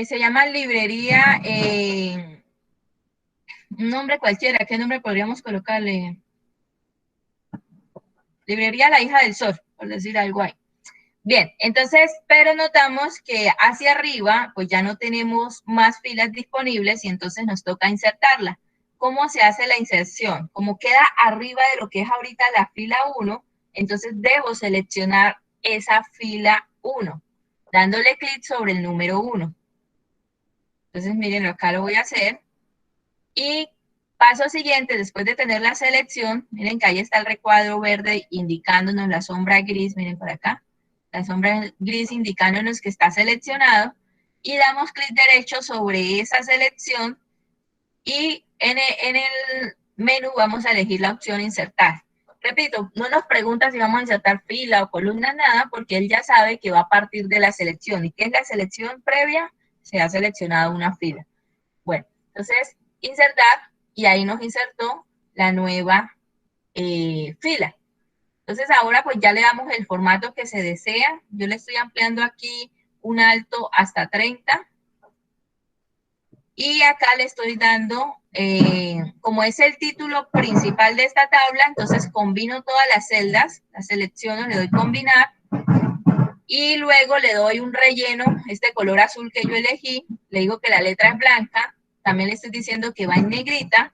se llama Librería... un nombre cualquiera, ¿qué nombre podríamos colocarle? Librería La Hija del Sol, por decir algo ahí. Bien, entonces, pero notamos que hacia arriba, pues ya no tenemos más filas disponibles y entonces nos toca insertarla. ¿Cómo se hace la inserción? Como queda arriba de lo que es ahorita la fila 1, entonces debo seleccionar esa fila 1, dándole clic sobre el número 1. Entonces, miren, acá lo voy a hacer. Y paso siguiente, después de tener la selección, miren que ahí está el recuadro verde indicándonos la sombra gris, miren por acá, la sombra gris indicándonos que está seleccionado, y damos clic derecho sobre esa selección y en el menú vamos a elegir la opción insertar. Repito, no nos pregunta si vamos a insertar fila o columna, nada, porque él ya sabe que va a partir de la selección. ¿Y qué es la selección previa? Se ha seleccionado una fila. Bueno, entonces insertar, y ahí nos insertó la nueva fila. Entonces ahora pues ya le damos el formato que se desea. Yo le estoy ampliando aquí un alto hasta 30. Y acá le estoy dando, como es el título principal de esta tabla, entonces combino todas las celdas, las selecciono, le doy combinar. y luego le doy un relleno, este color azul que yo elegí, le digo que la letra es blanca, también le estoy diciendo que va en negrita,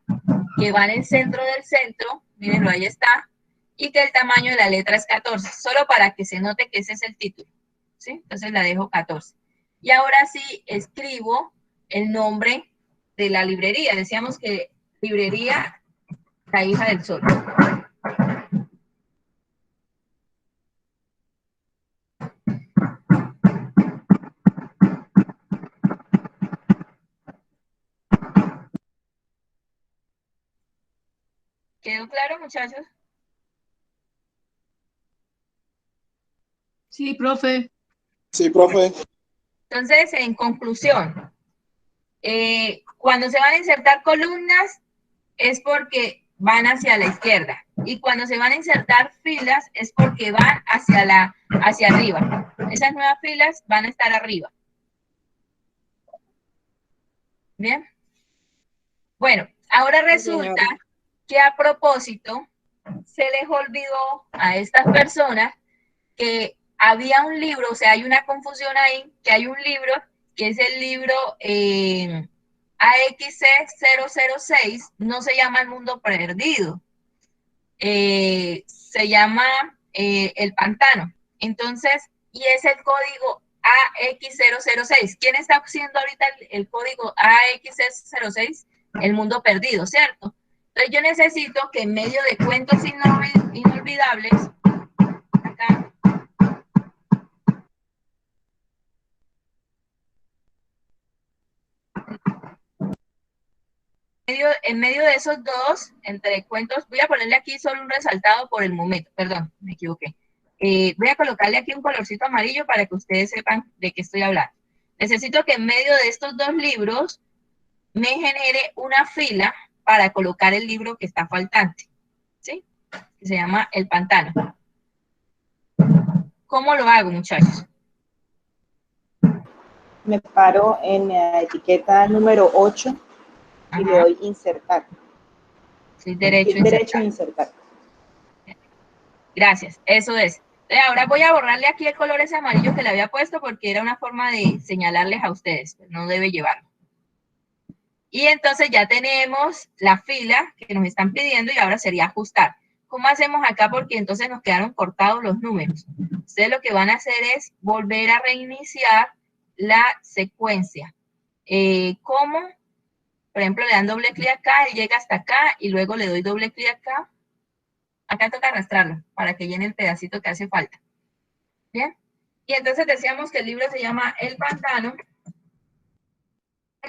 que va en el centro del centro, mírenlo, ahí está, y que el tamaño de la letra es 14, solo para que se note que ese es el título, ¿sí? Entonces la dejo 14. Y ahora sí escribo el nombre de la librería. Decíamos que librería La Hija del Sol. ¿Quedó claro, muchachos? Sí, profe. Sí, profe. Entonces, en conclusión, cuando se van a insertar columnas es porque van hacia la izquierda y cuando se van a insertar filas es porque van hacia arriba. Esas nuevas filas van a estar arriba. Bien. Bueno, ahora resulta que a propósito se les olvidó a estas personas que había un libro, o sea, hay una confusión ahí, que hay un libro que es el libro AXC006, no se llama El Mundo Perdido, se llama El Pantano. Entonces, y es el código AX006. ¿Quién está haciendo ahorita el código AX06? El Mundo Perdido, ¿cierto? Entonces yo necesito que en medio de cuentos inolvidables, acá, en medio de esos dos, entre cuentos, voy a ponerle aquí solo un resaltado por el momento, perdón, me equivoqué. Voy a colocarle aquí un colorcito amarillo para que ustedes sepan de qué estoy hablando. Necesito que en medio de estos dos libros me genere una fila para colocar el libro que está faltante, ¿sí? Que se llama El Pantano. ¿Cómo lo hago, muchachos? Me paro en la etiqueta número 8 y le doy insertar. Sí, derecho a insertar. Gracias, eso es. Ahora voy a borrarle aquí el color ese amarillo que le había puesto porque era una forma de señalarles a ustedes, no debe llevarlo. Y entonces ya tenemos la fila que nos están pidiendo y ahora sería ajustar. ¿Cómo hacemos acá? Porque entonces nos quedaron cortados los números. Ustedes lo que van a hacer es volver a reiniciar la secuencia. ¿Cómo? Por ejemplo, le dan doble clic acá, él llega hasta acá y luego le doy doble clic acá. Acá toca arrastrarlo para que llene el pedacito que hace falta. ¿Bien? Y entonces decíamos que el libro se llama El Pantano.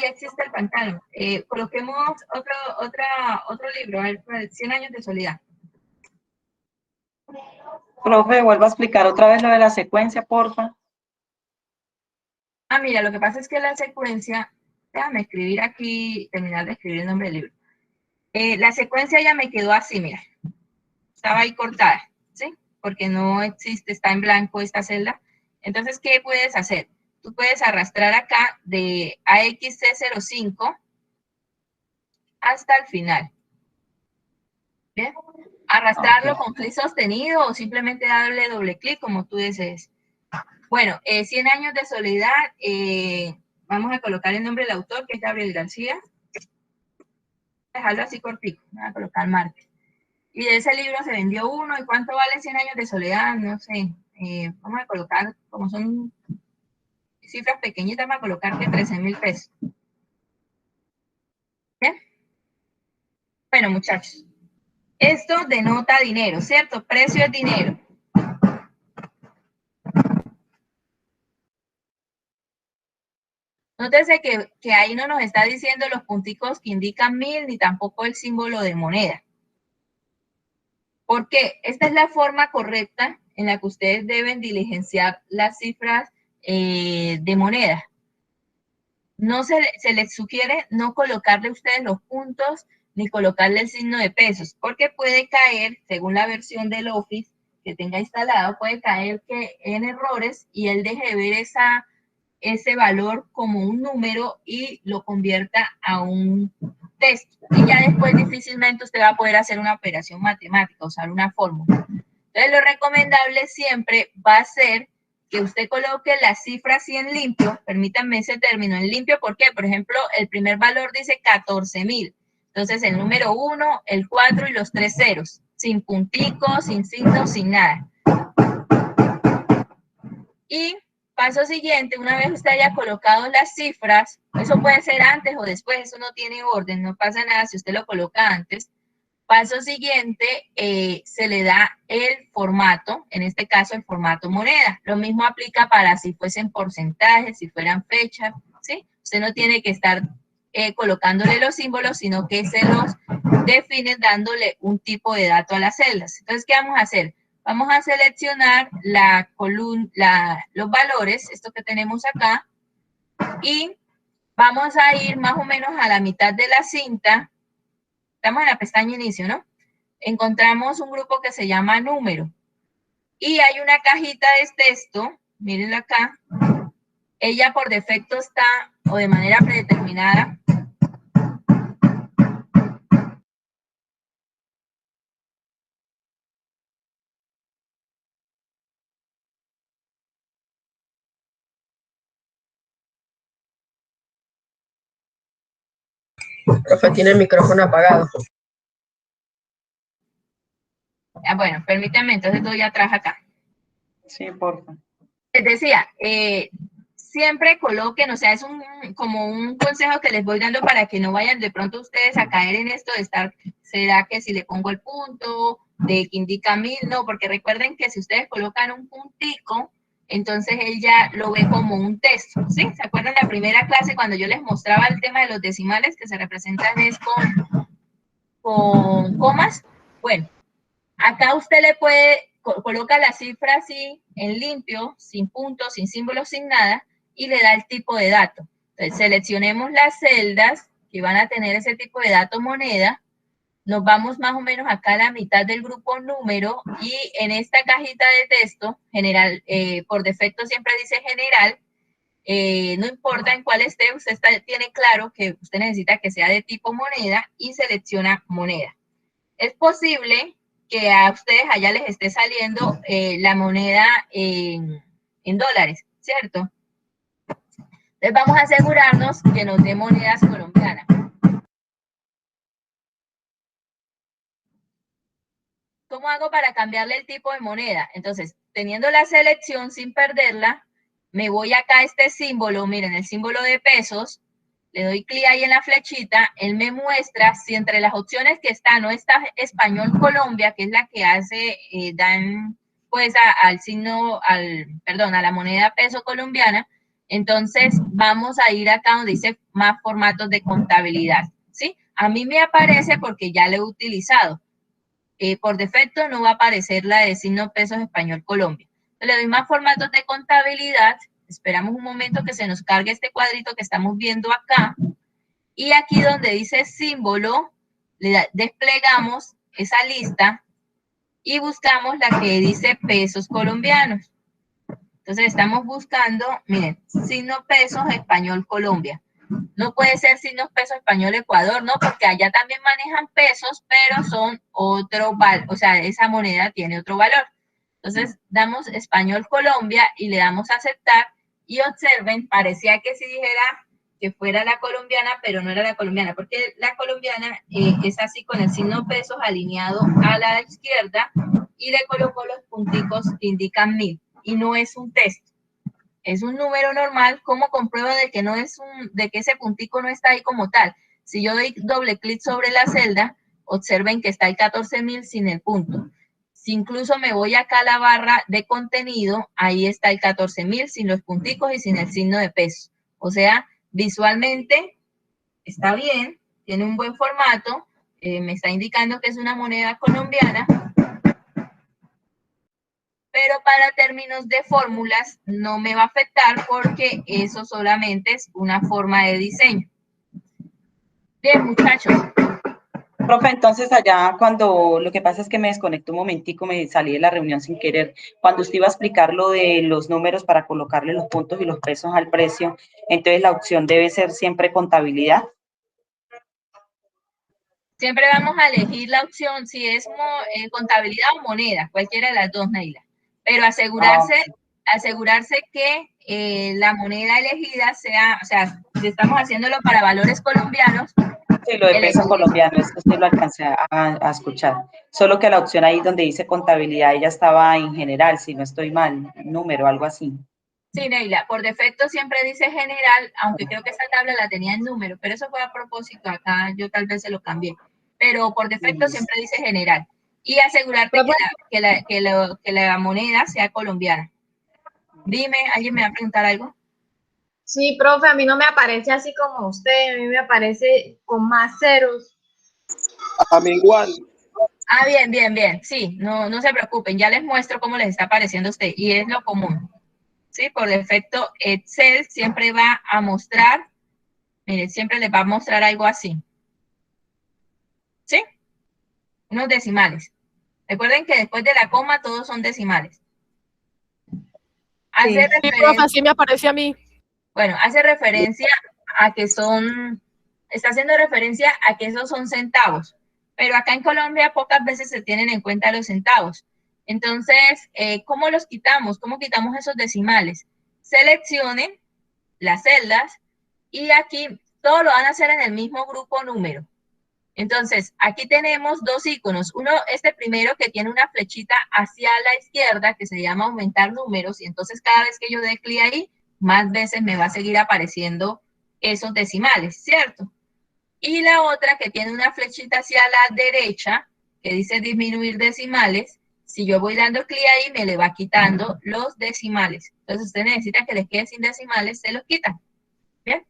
Ya existe El Pantano. Coloquemos otro libro, a ver, 100 años de soledad. Profe, vuelva a explicar otra vez lo de la secuencia, porfa. Ah, mira, lo que pasa es que la secuencia, déjame escribir aquí, terminar de escribir el nombre del libro. La secuencia ya me quedó así, mira. Estaba ahí cortada, ¿sí? Porque no existe, está en blanco esta celda. Entonces, ¿qué puedes hacer? Tú puedes arrastrar acá de AXC05 hasta el final. ¿Bien? Arrastrarlo con clic sostenido o simplemente darle doble clic como tú desees. Bueno, 100 años de soledad, vamos a colocar el nombre del autor, que es Gabriel García. Dejarlo así cortico, voy a colocar Márquez. Y de ese libro se vendió uno. ¿Y cuánto vale 100 años de soledad? No sé. Vamos a colocar, como son cifras pequeñitas, vamos a colocar que 13,000 pesos. ¿Bien? Bueno, muchachos. Esto denota dinero, ¿cierto? Precio es dinero. Nótese que ahí no nos está diciendo los punticos que indican 1000 ni tampoco el símbolo de moneda. Porque esta es la forma correcta en la que ustedes deben diligenciar las cifras de moneda. No se les sugiere no colocarle a ustedes los puntos ni colocarle el signo de pesos, porque puede caer, según la versión del Office que tenga instalado, puede caer que en errores y él deje de ver ese valor como un número y lo convierta a un texto. Y ya después difícilmente usted va a poder hacer una operación matemática, usar una fórmula. Entonces lo recomendable siempre va a ser que usted coloque las cifras así en limpio, permítanme ese término, en limpio, ¿por qué? Por ejemplo, el primer valor dice 14.000, entonces el número 1, el 4 y los 3 ceros, sin punticos, sin signos, sin nada. Y paso siguiente, una vez usted haya colocado las cifras, eso puede ser antes o después, eso no tiene orden, no pasa nada si usted lo coloca antes. Paso siguiente, se le da el formato, en este caso el formato moneda. Lo mismo aplica para si fuesen porcentajes, si fueran fechas, ¿sí? Usted no tiene que estar colocándole los símbolos, sino que se los define dándole un tipo de dato a las celdas. Entonces, ¿qué vamos a hacer? Vamos a seleccionar la columna, los valores, esto que tenemos acá, y vamos a ir más o menos a la mitad de la cinta. Estamos en la pestaña inicio, ¿no? Encontramos un grupo que se llama número. Y hay una cajita de texto, mírenla acá. Ella por defecto está, o de manera predeterminada, Profe, tiene el micrófono apagado. bueno, permítanme, entonces doy atrás acá. Sí, por favor. Les decía, siempre coloquen, o sea, es como un consejo que les voy dando para que no vayan de pronto ustedes a caer en esto de estar, ¿será que si le pongo el punto, de que indica 1000? No, porque recuerden que si ustedes colocan un puntico, entonces él ya lo ve como un texto, ¿sí? ¿Se acuerdan la primera clase cuando yo les mostraba el tema de los decimales que se representan es con comas? Bueno, acá usted le puede, coloca la cifra así, en limpio, sin puntos, sin símbolos, sin nada, y le da el tipo de dato. Entonces, seleccionemos las celdas que van a tener ese tipo de dato moneda, nos vamos más o menos acá a la mitad del grupo número, y en esta cajita de texto, general, por defecto siempre dice general, no importa en cuál esté, usted tiene claro que usted necesita que sea de tipo moneda, y selecciona moneda. Es posible que a ustedes allá les esté saliendo la moneda en dólares, ¿cierto? Entonces vamos a asegurarnos que nos dé monedas colombianas. ¿Cómo hago para cambiarle el tipo de moneda? Entonces, teniendo la selección sin perderla, me voy acá a este símbolo, miren, el símbolo de pesos, le doy clic ahí en la flechita, él me muestra si entre las opciones que está, no está Español Colombia, que es la que hace, dan pues al signo, perdón, a la moneda peso colombiana. Entonces vamos a ir acá donde dice más formatos de contabilidad, ¿sí? A mí me aparece porque ya lo he utilizado. Por defecto no va a aparecer la de signo pesos Español Colombia. Le doy más formatos de contabilidad. Esperamos un momento que se nos cargue este cuadrito que estamos viendo acá. Y aquí donde dice símbolo, desplegamos esa lista y buscamos la que dice pesos colombianos. Entonces estamos buscando, miren, signo pesos Español Colombia. No puede ser signos pesos Español Ecuador, ¿no? Porque allá también manejan pesos, pero son otro valor, o sea, esa moneda tiene otro valor. Entonces damos Español Colombia y le damos a aceptar. Y observen, parecía que si dijera que fuera la colombiana, pero no era la colombiana, porque la colombiana es así con el signo pesos alineado a la izquierda y le colocó los punticos que indican 1000 y no es un texto, es un número normal. ¿Cómo compruebo de que no es de que ese puntico no está ahí como tal? Si yo doy doble clic sobre la celda, observen que está el 14.000 sin el punto. Si incluso me voy acá a la barra de contenido, ahí está el 14.000 sin los punticos y sin el signo de peso. O sea, visualmente está bien, tiene un buen formato, me está indicando que es una moneda colombiana, pero para términos de fórmulas no me va a afectar porque eso solamente es una forma de diseño. Bien, muchachos. Profe, entonces allá cuando, lo que pasa es que me desconecté un momentico, me salí de la reunión sin querer. Cuando usted iba a explicar lo de los números para colocarle los puntos y los pesos al precio, entonces la opción debe ser siempre contabilidad. Siempre vamos a elegir la opción si es contabilidad o moneda, cualquiera de las dos, Naila. Pero asegurarse asegurarse que la moneda elegida sea, o sea, si estamos haciéndolo para valores colombianos. Sí, lo de peso colombiano, esto sí lo alcancé a escuchar. Solo que la opción ahí donde dice contabilidad, ella estaba en general, si no estoy mal, número, algo así. Sí, Neila, por defecto siempre dice general, aunque creo que esa tabla la tenía en número, pero eso fue a propósito, acá yo tal vez se lo cambié. Pero por defecto siempre dice general. Y asegurarte que la moneda sea colombiana. Dime, ¿alguien me va a preguntar algo? Sí, profe, a mí no me aparece así como usted, a mí me aparece con más ceros. A mí igual. Ah, bien, bien, bien. Sí, no se preocupen, ya les muestro cómo les está apareciendo a usted y es lo común. Sí, por defecto Excel siempre va a mostrar, mire, siempre les va a mostrar algo así. ¿Sí? Unos decimales. Recuerden que después de la coma todos son decimales. Hace Sí, profe, así me aparece a mí. Bueno, hace referencia a que está haciendo referencia a que esos son centavos, pero acá en Colombia pocas veces se tienen en cuenta los centavos. Entonces, ¿cómo los quitamos? ¿Cómo quitamos esos decimales? Seleccionen las celdas y aquí todo lo van a hacer en el mismo grupo número. Entonces, aquí tenemos dos iconos. Uno, este primero que tiene una flechita hacia la izquierda que se llama aumentar números y entonces cada vez que yo dé clic ahí, más veces me va a seguir apareciendo esos decimales, ¿cierto? Y la otra que tiene una flechita hacia la derecha que dice disminuir decimales, si yo voy dando clic ahí, me le va quitando los decimales. Entonces, usted necesita que les quede sin decimales, se los quitan. ¿Bien?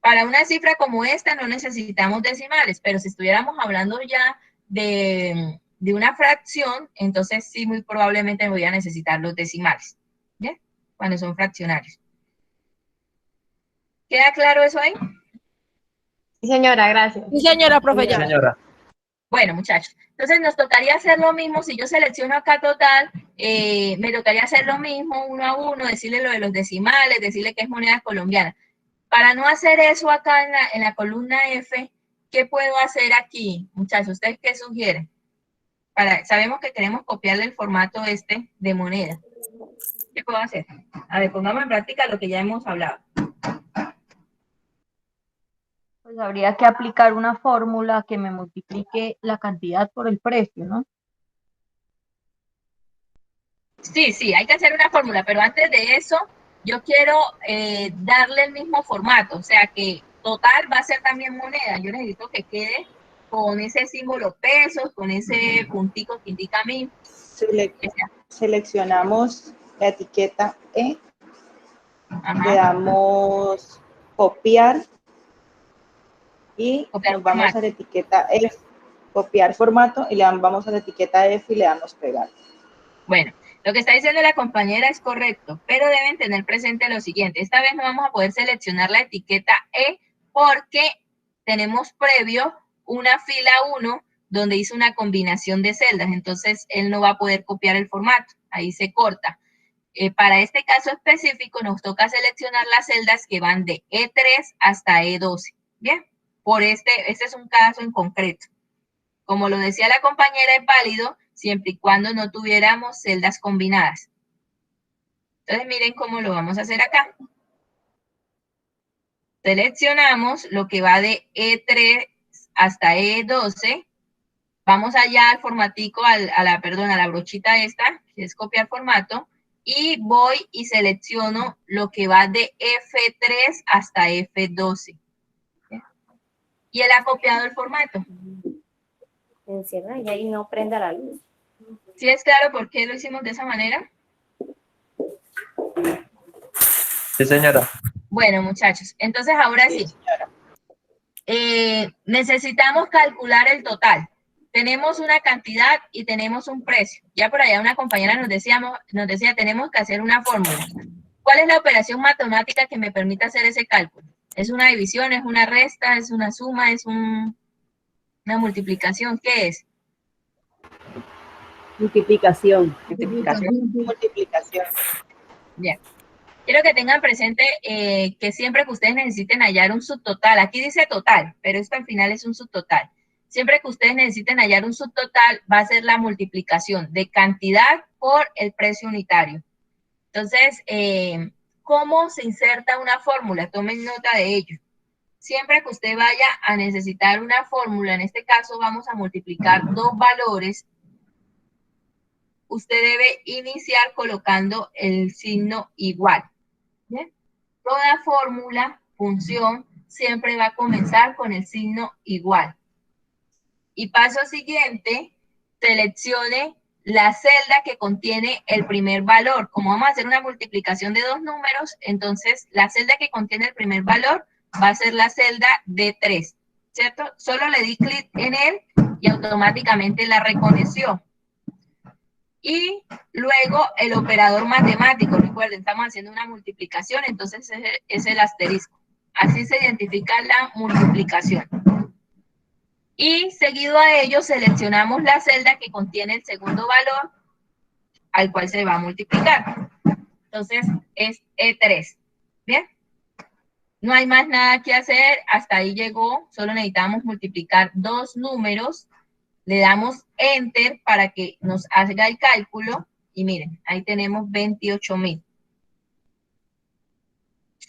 Para una cifra como esta no necesitamos decimales, pero si estuviéramos hablando ya de una fracción, entonces sí, muy probablemente voy a necesitar los decimales, ¿bien? Cuando son fraccionarios. ¿Queda claro eso ahí? Sí, señora, gracias. Sí, señora, profe, ya. Sí, señora. Bueno, muchachos, entonces nos tocaría hacer lo mismo. Si yo selecciono acá total, me tocaría hacer lo mismo uno a uno, decirle lo de los decimales, decirle que es moneda colombiana. Para no hacer eso acá en la columna F, ¿qué puedo hacer aquí? Muchachos, ¿ustedes qué sugieren? Sabemos que queremos copiarle el formato este de moneda. ¿Qué puedo hacer? A ver, pongamos en práctica lo que ya hemos hablado. Pues habría que aplicar una fórmula que me multiplique la cantidad por el precio, ¿no? Sí, hay que hacer una fórmula, pero antes de eso, yo quiero darle el mismo formato, o sea que total va a ser también moneda. Yo necesito que quede con ese símbolo pesos, con ese puntico que indica a mí. Seleccionamos la etiqueta E, le damos copiar y nos vamos a la etiqueta F, copiar formato y vamos a la etiqueta F y le damos pegar. Bueno, lo que está diciendo la compañera es correcto, pero deben tener presente lo siguiente. Esta vez no vamos a poder seleccionar la etiqueta E porque tenemos previo una fila 1 donde hizo una combinación de celdas, entonces él no va a poder copiar el formato, ahí se corta. Para este caso específico nos toca seleccionar las celdas que van de E3 hasta E12, ¿bien? Este es un caso en concreto. Como lo decía la compañera, es válido siempre y cuando no tuviéramos celdas combinadas. Entonces miren cómo lo vamos a hacer acá. Seleccionamos lo que va de E3 hasta E12. Vamos allá al formatico, a la brochita esta, que es copiar formato, y voy y selecciono lo que va de F3 hasta F12. Y él ha copiado el formato. Encierra y ahí no prenda la luz. ¿Sí es claro por qué lo hicimos de esa manera? Sí, señora. Bueno, muchachos, entonces ahora sí. Necesitamos calcular el total. Tenemos una cantidad y tenemos un precio. Ya por allá una compañera nos decía, tenemos que hacer una fórmula. ¿Cuál es la operación matemática que me permite hacer ese cálculo? ¿Es una división, es una resta, es una suma, es una multiplicación? ¿Qué es? Multiplicación. Multiplicación. Bien. Quiero que tengan presente que siempre que ustedes necesiten hallar un subtotal, aquí dice total, pero esto al final es un subtotal. Siempre que ustedes necesiten hallar un subtotal, va a ser la multiplicación de cantidad por el precio unitario. Entonces, ¿cómo se inserta una fórmula? Tomen nota de ello. Siempre que usted vaya a necesitar una fórmula, en este caso vamos a multiplicar dos valores, usted debe iniciar colocando el signo igual. ¿Bien? Toda fórmula, función, siempre va a comenzar con el signo igual. Y paso siguiente, seleccione la celda que contiene el primer valor. Como vamos a hacer una multiplicación de dos números, entonces la celda que contiene el primer valor va a ser la celda D3, ¿cierto? Solo le di clic en él y automáticamente la reconoció. Y luego el operador matemático, recuerden, estamos haciendo una multiplicación, entonces es el asterisco. Así se identifica la multiplicación. Y seguido a ello seleccionamos la celda que contiene el segundo valor al cual se va a multiplicar. Entonces es E3. ¿Bien? No hay más nada que hacer, hasta ahí llegó, solo necesitamos multiplicar dos números, le damos Enter para que nos haga el cálculo, y miren, ahí tenemos 28.000.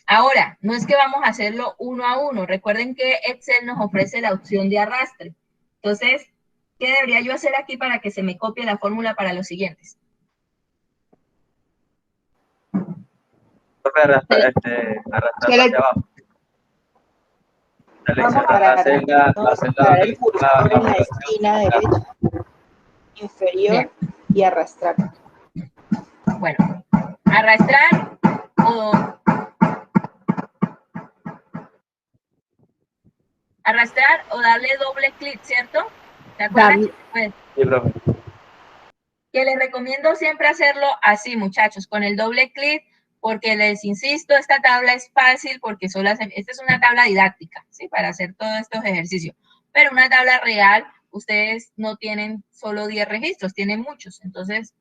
Ahora, no es que vamos a hacerlo uno a uno, recuerden que Excel nos ofrece la opción de arrastre. Entonces, ¿qué debería yo hacer aquí para que se me copie la fórmula para los siguientes? Arrastrar hacia abajo. Seleccionar la celda el cursor en la esquina derecha inferior y arrastrar. Bueno, arrastrar o darle doble clic, ¿cierto? ¿De acuerdo? Pues, que les recomiendo siempre hacerlo así, muchachos, con el doble clic, porque les insisto, esta tabla es fácil porque esta es una tabla didáctica, ¿sí? Para hacer todos estos ejercicios. Pero una tabla real, ustedes no tienen solo 10 registros, tienen muchos. Entonces,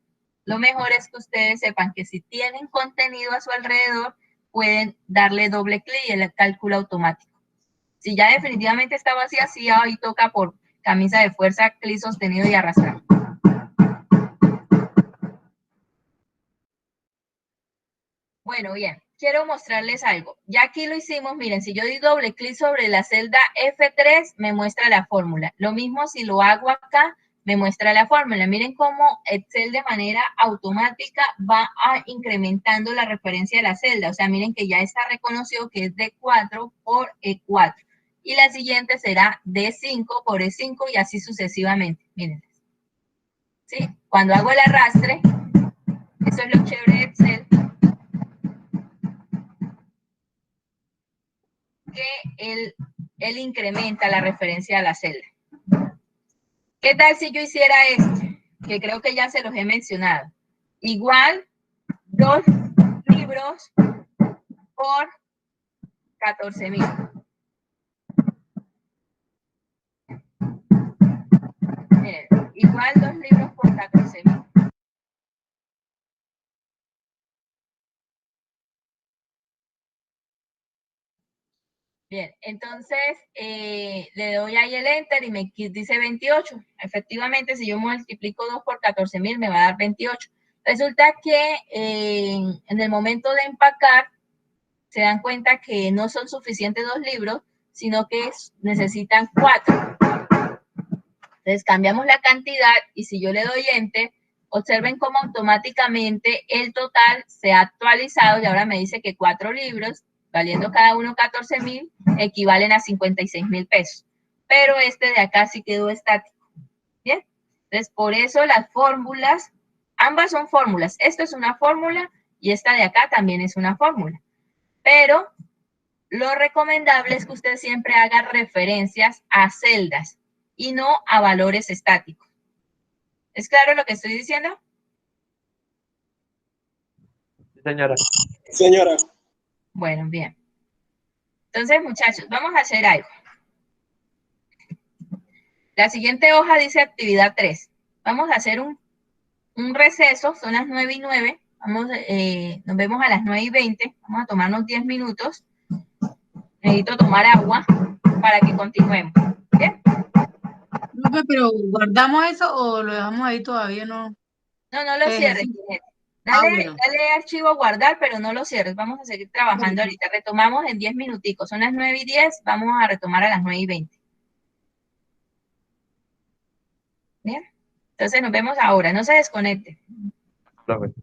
lo mejor es que ustedes sepan que si tienen contenido a su alrededor, pueden darle doble clic y el cálculo automático. Si ya definitivamente está vacía, sí, ahí toca por camisa de fuerza, clic sostenido y arrastrar. Bueno, bien, quiero mostrarles algo. Ya aquí lo hicimos, miren, si yo doy doble clic sobre la celda F3, me muestra la fórmula. Lo mismo si lo hago acá, me muestra la fórmula. Miren cómo Excel de manera automática va incrementando la referencia de la celda. O sea, miren que ya está reconocido que es D4 por E4. Y la siguiente será D5 por E5 y así sucesivamente. Miren. ¿Sí? Cuando hago el arrastre, eso es lo chévere de Excel, que él incrementa la referencia a la celda. ¿Qué tal si yo hiciera esto? Que creo que ya se los he mencionado. Igual, 2 libros por 14.000. Miren, igual 2 libros por 14.000. Bien, entonces le doy ahí el Enter y me dice 28. Efectivamente, si yo multiplico 2 por 14.000, me va a dar 28. Resulta que en el momento de empacar, se dan cuenta que no son suficientes 2 libros, sino que necesitan 4. Entonces cambiamos la cantidad y si yo le doy Enter, observen cómo automáticamente el total se ha actualizado y ahora me dice que 4 libros, valiendo cada uno 14.000, equivalen a 56.000 pesos. Pero este de acá sí quedó estático. ¿Bien? Entonces, por eso las fórmulas, ambas son fórmulas. Esto es una fórmula y esta de acá también es una fórmula. Pero lo recomendable es que usted siempre haga referencias a celdas y no a valores estáticos. ¿Es claro lo que estoy diciendo? Sí, señora. Señora. Bueno, bien. Entonces, muchachos, vamos a hacer algo. La siguiente hoja dice actividad 3. Vamos a hacer un receso, son las 9:09. Nos vemos a las 9:20. Vamos a tomarnos 10 minutos. Necesito tomar agua para que continuemos. ¿Bien? Pero ¿guardamos eso o lo dejamos ahí todavía? No, no lo cierres. Dale archivo guardar, pero no lo cierres. Vamos a seguir trabajando ahorita. Retomamos en 10 minuticos. Son las 9:10. Vamos a retomar a las 9:20. Bien. Entonces nos vemos ahora. No se desconecte. Profe.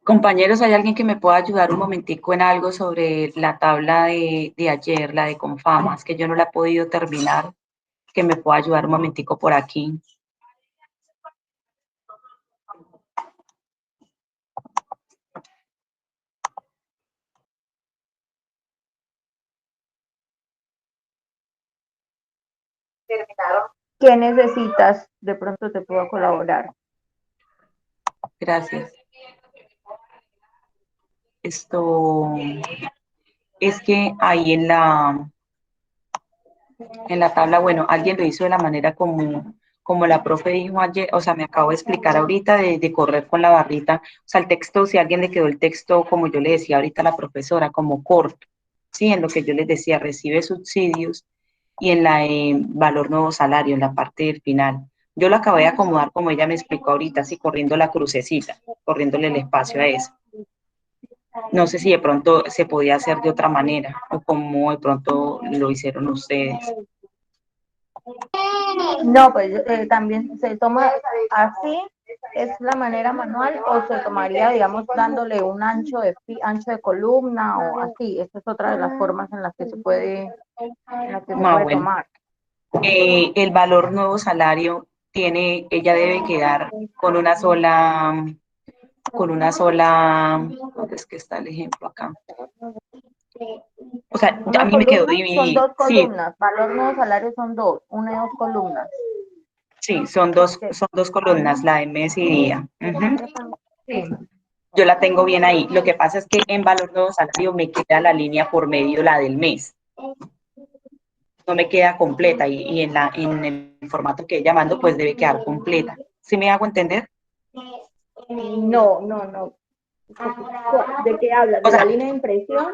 Compañeros, ¿hay alguien que me pueda ayudar un momentico en algo sobre la tabla de ayer, la de Confamas, que yo no la he podido terminar? Que me pueda ayudar un momentico por aquí. ¿Qué necesitas? De pronto te puedo colaborar. Gracias. Esto es que ahí en la tabla, bueno, alguien lo hizo de la manera como la profe dijo ayer, o sea, me acabo de explicar ahorita de correr con la barrita, o sea, el texto, si a alguien le quedó el texto, como yo le decía ahorita a la profesora, como corto, ¿sí? En lo que yo les decía, recibe subsidios y en la valor nuevo salario, en la parte del final. Yo lo acabé de acomodar como ella me explicó ahorita, así corriendo la crucecita, corriéndole el espacio a eso. No sé si de pronto se podía hacer de otra manera o como de pronto lo hicieron ustedes. No, pues también se toma así, es la manera manual, o se tomaría, digamos, dándole un ancho de columna o así. Esta es otra de las formas en las que se puede, Bueno. tomar. El valor nuevo salario ella debe quedar con una sola, ¿dónde es que está el ejemplo acá? O sea, a Una mí me quedó columna son dividido. dos Sí, columnas, valor nuevo salario son dos, una y dos columnas. sí, Ok. son dos columnas, la de mes y día. Ujú. Sí. Yo la tengo bien ahí. Lo que pasa es que en valor nuevo salario me queda la línea por medio, la del mes. No me queda completa y en el formato que llamando, pues debe quedar completa. ¿Sí me hago entender? No, no, no. ¿De qué hablas? O ¿De la sea, línea de impresión?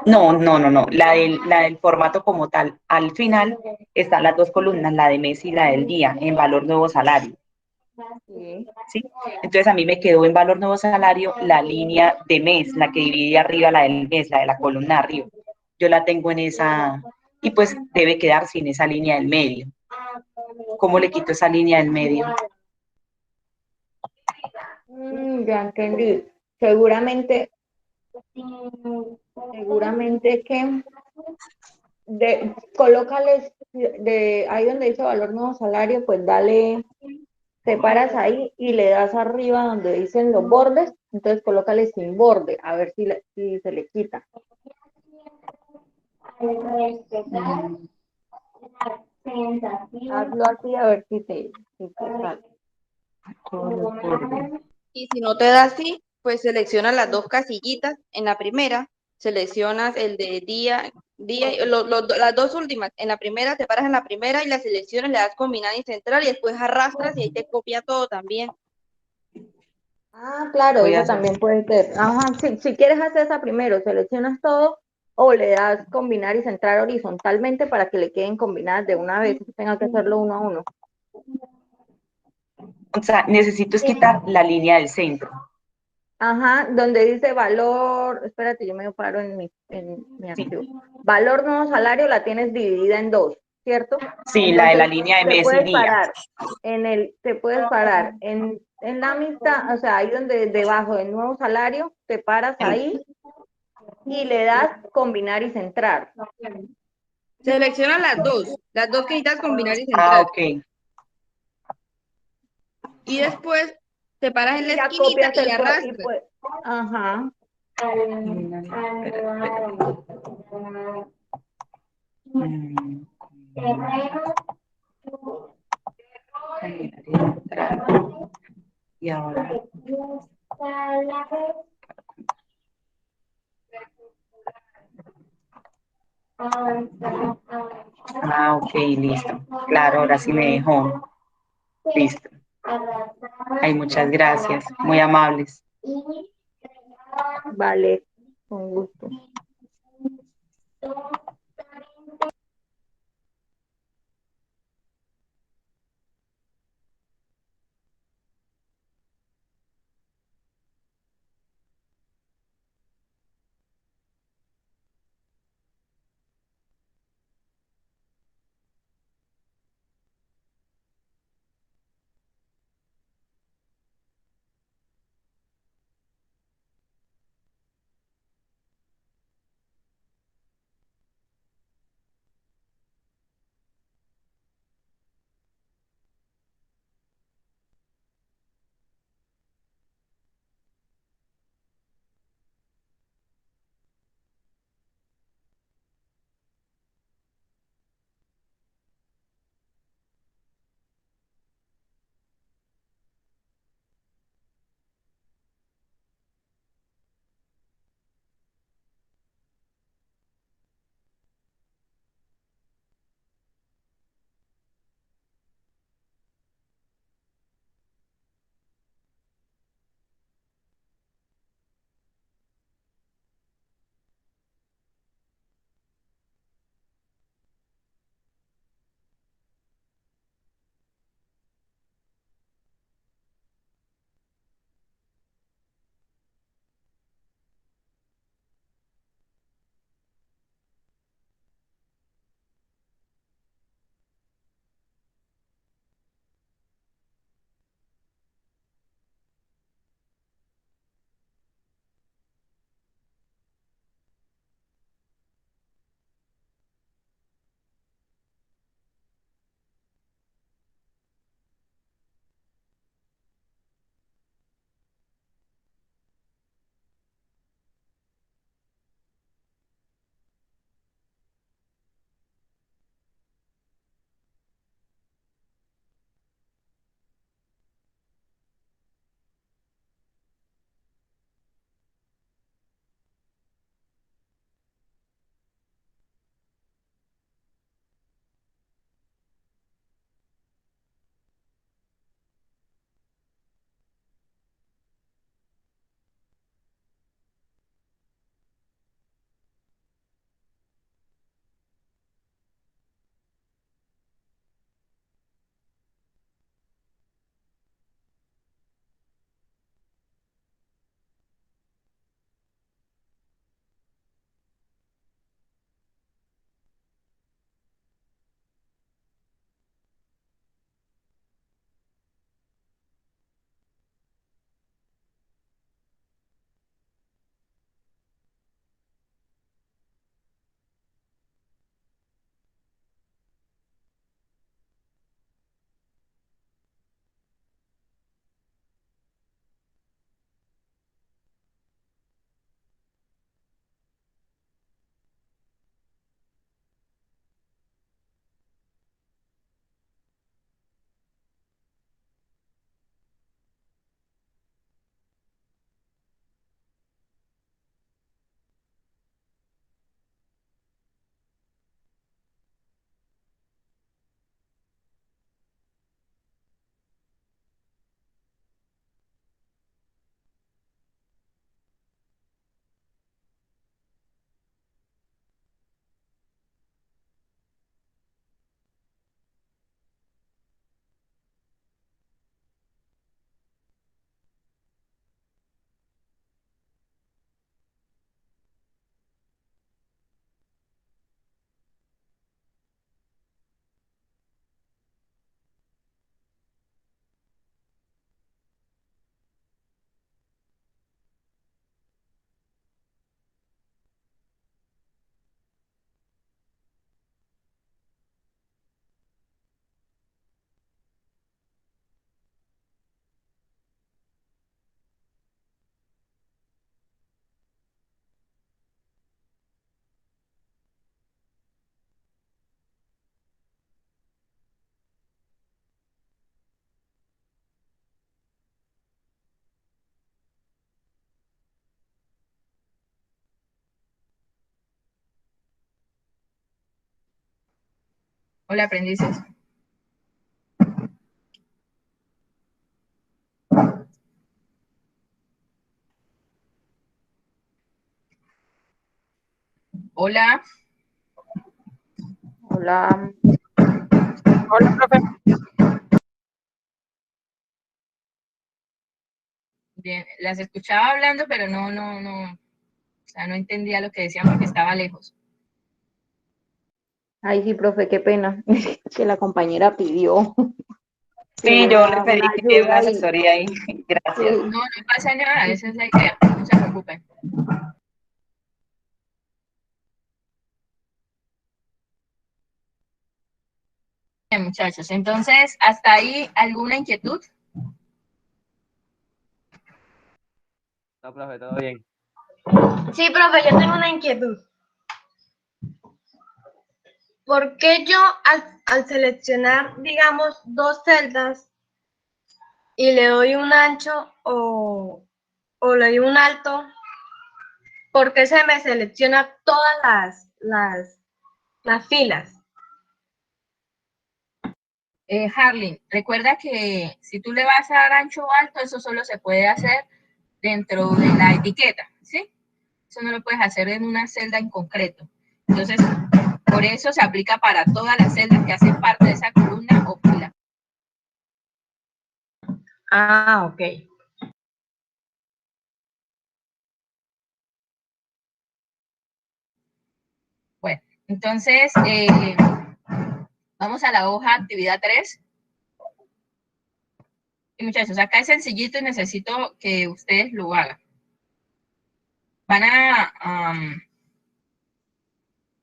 no. La del formato como tal. Al final están las dos columnas, la de mes y la del día, en valor nuevo salario. Sí. ¿Sí? Entonces a mí me quedó en valor nuevo salario la línea de mes, la que divide arriba la del mes, la de la columna arriba. Yo la tengo en esa, y pues debe quedar sin esa línea del medio. ¿Cómo le quito esa línea del medio? Ya entendí. Seguramente, seguramente que colócales de ahí donde dice valor nuevo salario, pues dale, te paras ahí y le das arriba donde dicen los bordes, entonces colócale sin borde, a ver si se le quita. Hazlo así a ver si te sale. Y si no te da así, pues seleccionas las dos casillitas. En la primera, seleccionas el de día, las dos últimas. En la primera, te paras en la primera y la seleccionas, le das combinar y central y después arrastras y ahí te copia todo también. Ah, claro, Voy a eso hacer. también puede ser. Ajá, si quieres hacer esa primero, seleccionas todo o le das combinar y centrar horizontalmente para que le queden combinadas de una vez, que tenga que hacerlo uno a uno. O sea, necesito es quitar la línea del centro. Ajá, donde dice valor, espérate, yo me paro en mi archivo. Valor nuevo salario la tienes dividida en dos, ¿cierto? Sí, la de la Entonces, línea de te mes y puedes día. parar te puedes parar en la mitad, o sea, ahí donde debajo del nuevo salario, te paras ahí y le das combinar y centrar. Selecciona las dos que necesitas combinar y Ah, centrar. ok. Y después te paras en la Ya esquinita copias y arrastras. pues, ajá. Y ahora. Ah, ok, listo. Claro, ahora sí me dejó. Listo. Ay, muchas gracias. Muy amables. Vale, con gusto. Hola, aprendices. Hola. Hola. Hola, profe. Bien, las escuchaba hablando, pero no, o sea, no entendía lo que decían porque estaba lejos. Ay, sí, profe, qué pena. Que la compañera pidió. Sí, yo le pedí Una que diera una ayuda y asesoría ahí. Gracias. No, no pasa nada, esa es la idea, no se preocupen. Bien, muchachos, entonces, ¿hasta ahí alguna inquietud? No, profe, todo bien. Sí, profe, yo tengo una inquietud. ¿Por qué yo al seleccionar, digamos, dos celdas y le doy un ancho o le doy un alto, por qué se me selecciona todas las filas? Harley, recuerda que si tú le vas a dar ancho o alto, eso solo se puede hacer dentro de la etiqueta, ¿sí? Eso no lo puedes hacer en una celda en concreto. Entonces, por eso se aplica para todas las celdas que hacen parte de esa columna o fila. Ah, ok. Bueno, entonces, vamos a la hoja actividad 3. Y muchachos, acá es sencillito y necesito que ustedes lo hagan. Van a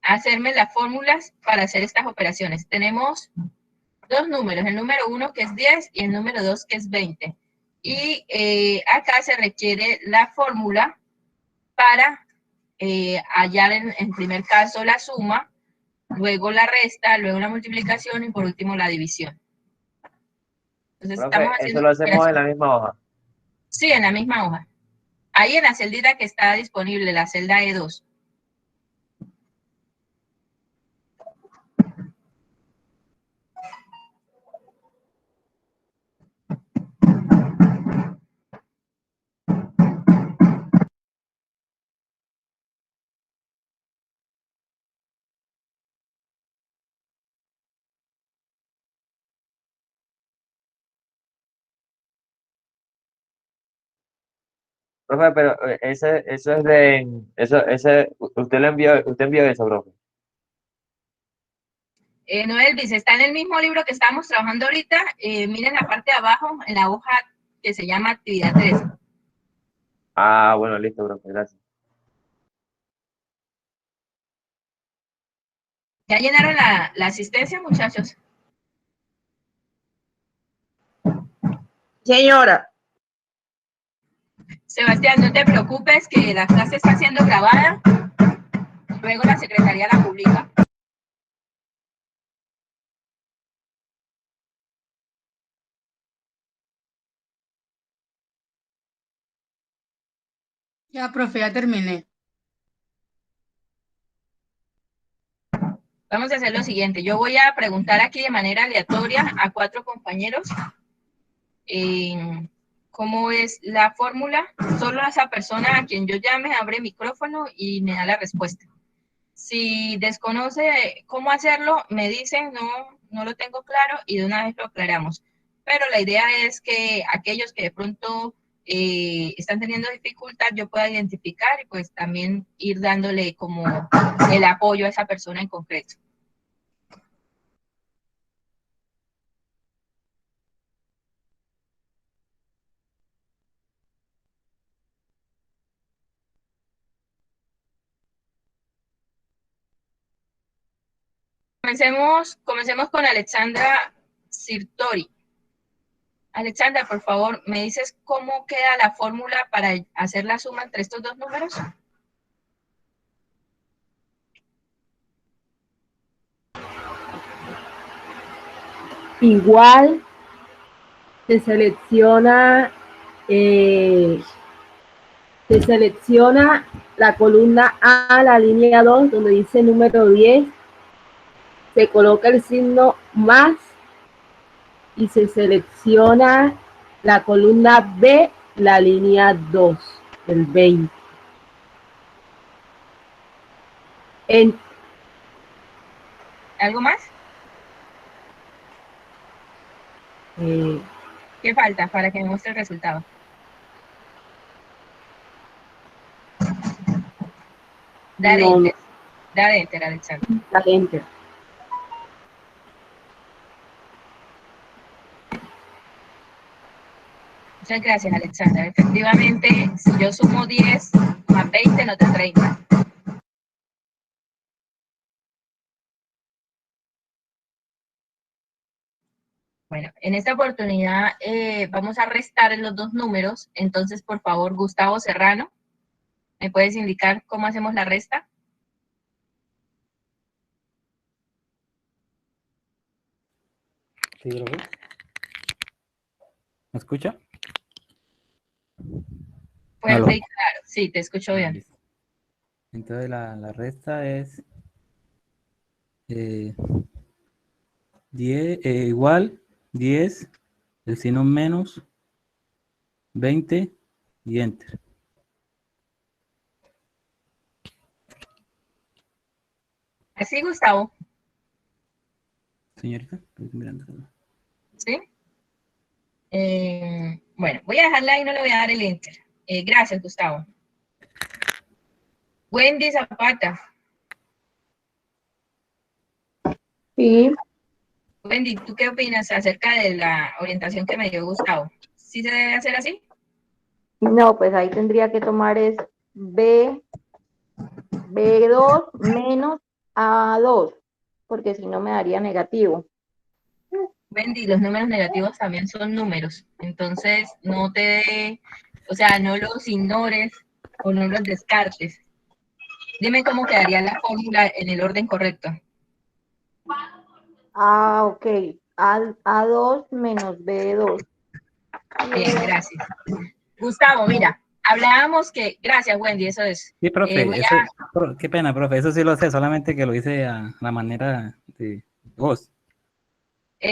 hacerme las fórmulas para hacer estas operaciones. Tenemos dos números, el número 1 que es 10 y el número 2 que es 20. Y acá se requiere la fórmula para hallar en primer caso la suma, luego la resta, luego la multiplicación y por último la división. Entonces estamos Profe, eso haciendo lo hacemos en operaciones. la misma hoja. Sí, en la misma hoja. Ahí en la celdita que está disponible, la celda E2. Profe, pero eso es usted envió eso, profe. No, Elvis, está en el mismo libro que estamos trabajando ahorita. Miren la parte de abajo, en la hoja que se llama actividad 3. Ah, bueno, listo, profe, gracias. ¿Ya llenaron la asistencia, muchachos? Señora. Sebastián, no te preocupes que la clase está siendo grabada. Luego la secretaría la publica. Ya, profe, ya terminé. Vamos a hacer lo siguiente. Yo voy a preguntar aquí de manera aleatoria a 4 compañeros cómo es la fórmula. Solo esa persona a quien yo llame abre micrófono y me da la respuesta. Si desconoce cómo hacerlo, me dicen, no lo tengo claro y de una vez lo aclaramos. Pero la idea es que aquellos que de pronto están teniendo dificultad, yo pueda identificar y pues también ir dándole como el apoyo a esa persona en concreto. Comencemos con Alexandra Sirtori. Alexandra, por favor, ¿me dices cómo queda la fórmula para hacer la suma entre estos dos números? Igual se selecciona la columna A, la línea 2, donde dice número 10, se coloca el signo más y se selecciona la columna B, la línea 2, el 20. ¿Algo más? ¿Qué falta para que me muestre el resultado? Dar No, enter. Dar enter, Alexander. dar enter. Muchas gracias, Alexandra. Efectivamente, si yo sumo 10 más 20, no te 30. Bueno, en esta oportunidad vamos a restar los dos números. Entonces, por favor, Gustavo Serrano, ¿me puedes indicar cómo hacemos la resta? Sí, profe. ¿Me escucha? Fuerte Aló. y claro. Sí, te escucho bien. Listo. Entonces la resta es 10, igual, 10, el signo menos, 20 y enter. Así, Gustavo. Señorita, estoy mirando. ¿Sí? Bueno, voy a dejarla ahí, no le voy a dar el enter. Gracias, Gustavo. Wendy Zapata. Sí, Wendy, ¿tú qué opinas acerca de la orientación que me dio Gustavo? ¿Sí se debe hacer así? no, pues ahí tendría que tomar es B2 menos A2, porque si no me daría negativo. Wendy, los números negativos también son números. Entonces, no te, o sea, no los ignores o no los descartes. Dime cómo quedaría la fórmula en el orden correcto. Ah, ok. A2 menos B2. Bien, gracias. Gustavo, mira, hablábamos que, gracias Wendy, eso es. Sí, profe, Voy eso, qué pena, profe, eso sí lo sé, solamente que lo hice a la manera de voz.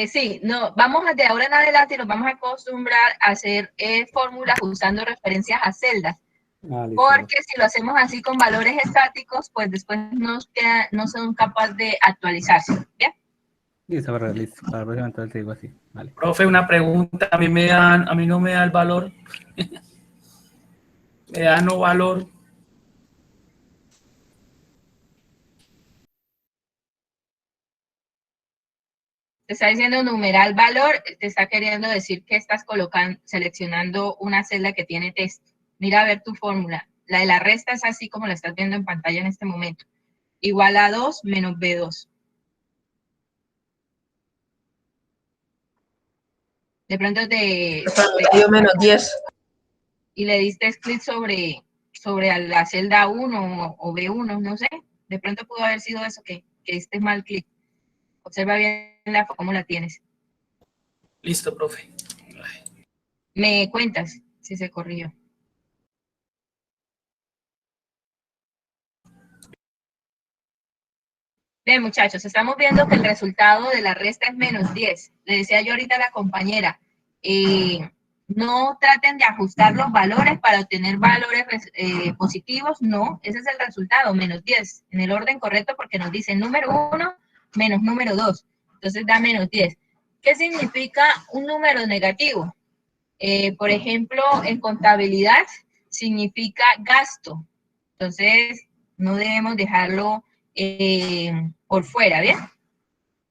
Sí, no, vamos de ahora en adelante y nos vamos a acostumbrar a hacer fórmulas usando referencias a celdas. Porque si lo hacemos así con valores estáticos, pues después no son capaces de actualizarse. ¿Bien? Listo, para la próxima entonces te digo así. Vale. Profe, una pregunta. A mí no me da el valor. Me da no valor. Te está diciendo numeral valor, te está queriendo decir que estás seleccionando una celda que tiene texto. Mira a ver tu fórmula. La de la resta es así como la estás viendo en pantalla en este momento. Igual a 2 menos B2. De pronto Dio menos 10. y le diste clic sobre la celda 1 o B1, no sé. De pronto pudo haber sido eso que diste mal clic. Observa bien cómo la tienes. Listo, profe. Me cuentas si se corrigió. Bien, muchachos, estamos viendo que el resultado de la resta es menos 10. Le decía yo ahorita a la compañera, no traten de ajustar los valores para obtener valores positivos, no, ese es el resultado, menos 10, en el orden correcto porque nos dice número 1 menos número 2, entonces da menos 10. ¿Qué significa un número negativo? Por ejemplo, en contabilidad significa gasto, entonces no debemos dejarlo por fuera, ¿bien?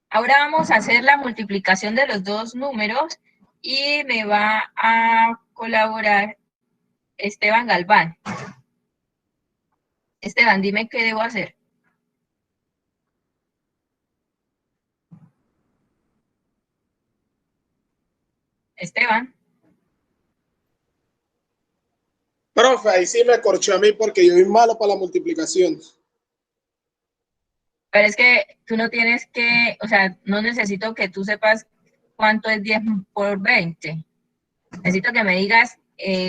Ahora vamos a hacer la multiplicación de los dos números y me va a colaborar Esteban Galván. Esteban, dime qué debo hacer. Esteban. Profe, ahí sí me corchó a mí porque yo soy malo para la multiplicación. Pero es que tú no tienes que, o sea, no necesito que tú sepas cuánto es 10 por 20. Necesito que me digas,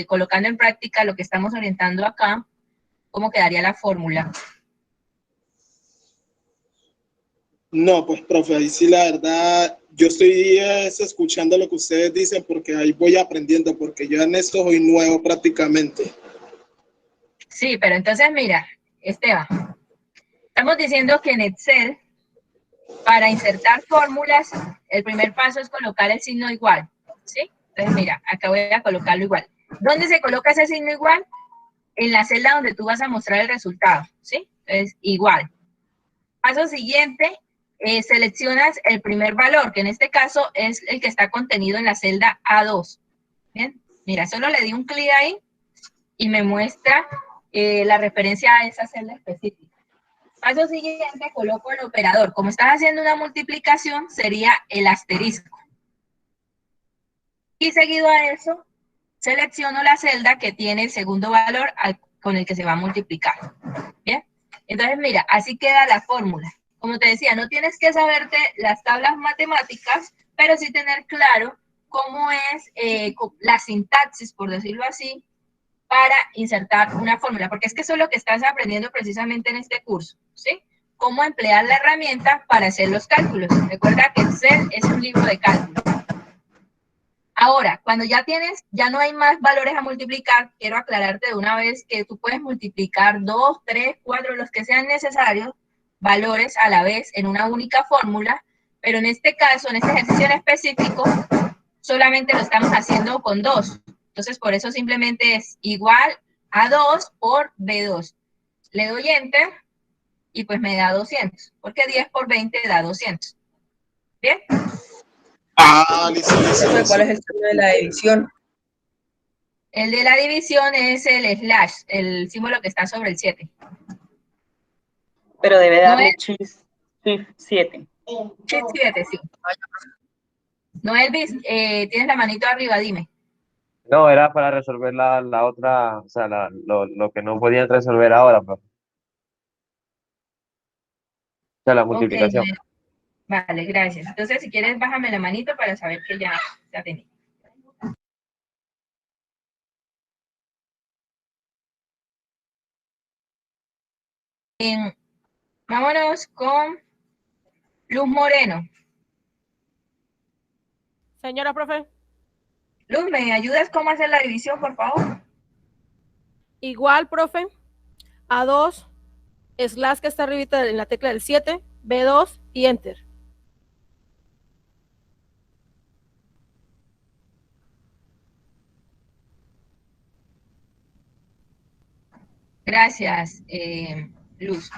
colocando en práctica lo que estamos orientando acá, cómo quedaría la fórmula. No, pues profe, ahí sí la verdad, yo estoy escuchando lo que ustedes dicen porque ahí voy aprendiendo, porque yo en esto soy nuevo prácticamente. Sí, pero entonces mira, Esteban, estamos diciendo que en Excel, para insertar fórmulas, el primer paso es colocar el signo igual, ¿sí? Entonces mira, acá voy a colocarlo igual. ¿Dónde se coloca ese signo igual? En la celda donde tú vas a mostrar el resultado, ¿sí? Entonces, igual. Paso siguiente, seleccionas el primer valor, que en este caso es el que está contenido en la celda A2. Bien, mira, solo le di un clic ahí y me muestra la referencia a esa celda específica. Paso siguiente, coloco el operador. Como estás haciendo una multiplicación, sería el asterisco. Y seguido a eso, selecciono la celda que tiene el segundo valor con el que se va a multiplicar. Bien, entonces mira, así queda la fórmula. Como te decía, no tienes que saberte las tablas matemáticas, pero sí tener claro cómo es la sintaxis, por decirlo así, para insertar una fórmula, porque es que eso es lo que estás aprendiendo precisamente en este curso, ¿sí? Cómo emplear la herramienta para hacer los cálculos. Recuerda que Excel es un libro de cálculos. Ahora, cuando ya no hay más valores a multiplicar, quiero aclararte de una vez que tú puedes multiplicar 2, 3, 4, los que sean necesarios, valores a la vez en una única fórmula, pero en este caso, en este ejercicio en específico, solamente lo estamos haciendo con 2. Entonces, por eso simplemente es igual a 2 por B2. Le doy Enter y pues me da 200, porque 10 por 20 da 200. ¿Bien? Listo. ¿Cuál es el signo de la división? El de la división es el slash, el símbolo que está sobre el 7. Pero debe darle Shift 7. Shift 7, sí. No, Elvis, tienes la manito arriba, dime. No, era para resolver la otra, o sea, lo que no podían resolver ahora, pues. O sea, la multiplicación. Okay, vale, gracias. Entonces, si quieres, bájame la manito para saber que ya tenés. Vámonos con Luz Moreno. Señora profe. Luz, ¿me ayudas cómo hacer la división, por favor? Igual, profe, A2, slash que está arribita en la tecla del 7, B2 y Enter. Gracias, Luz.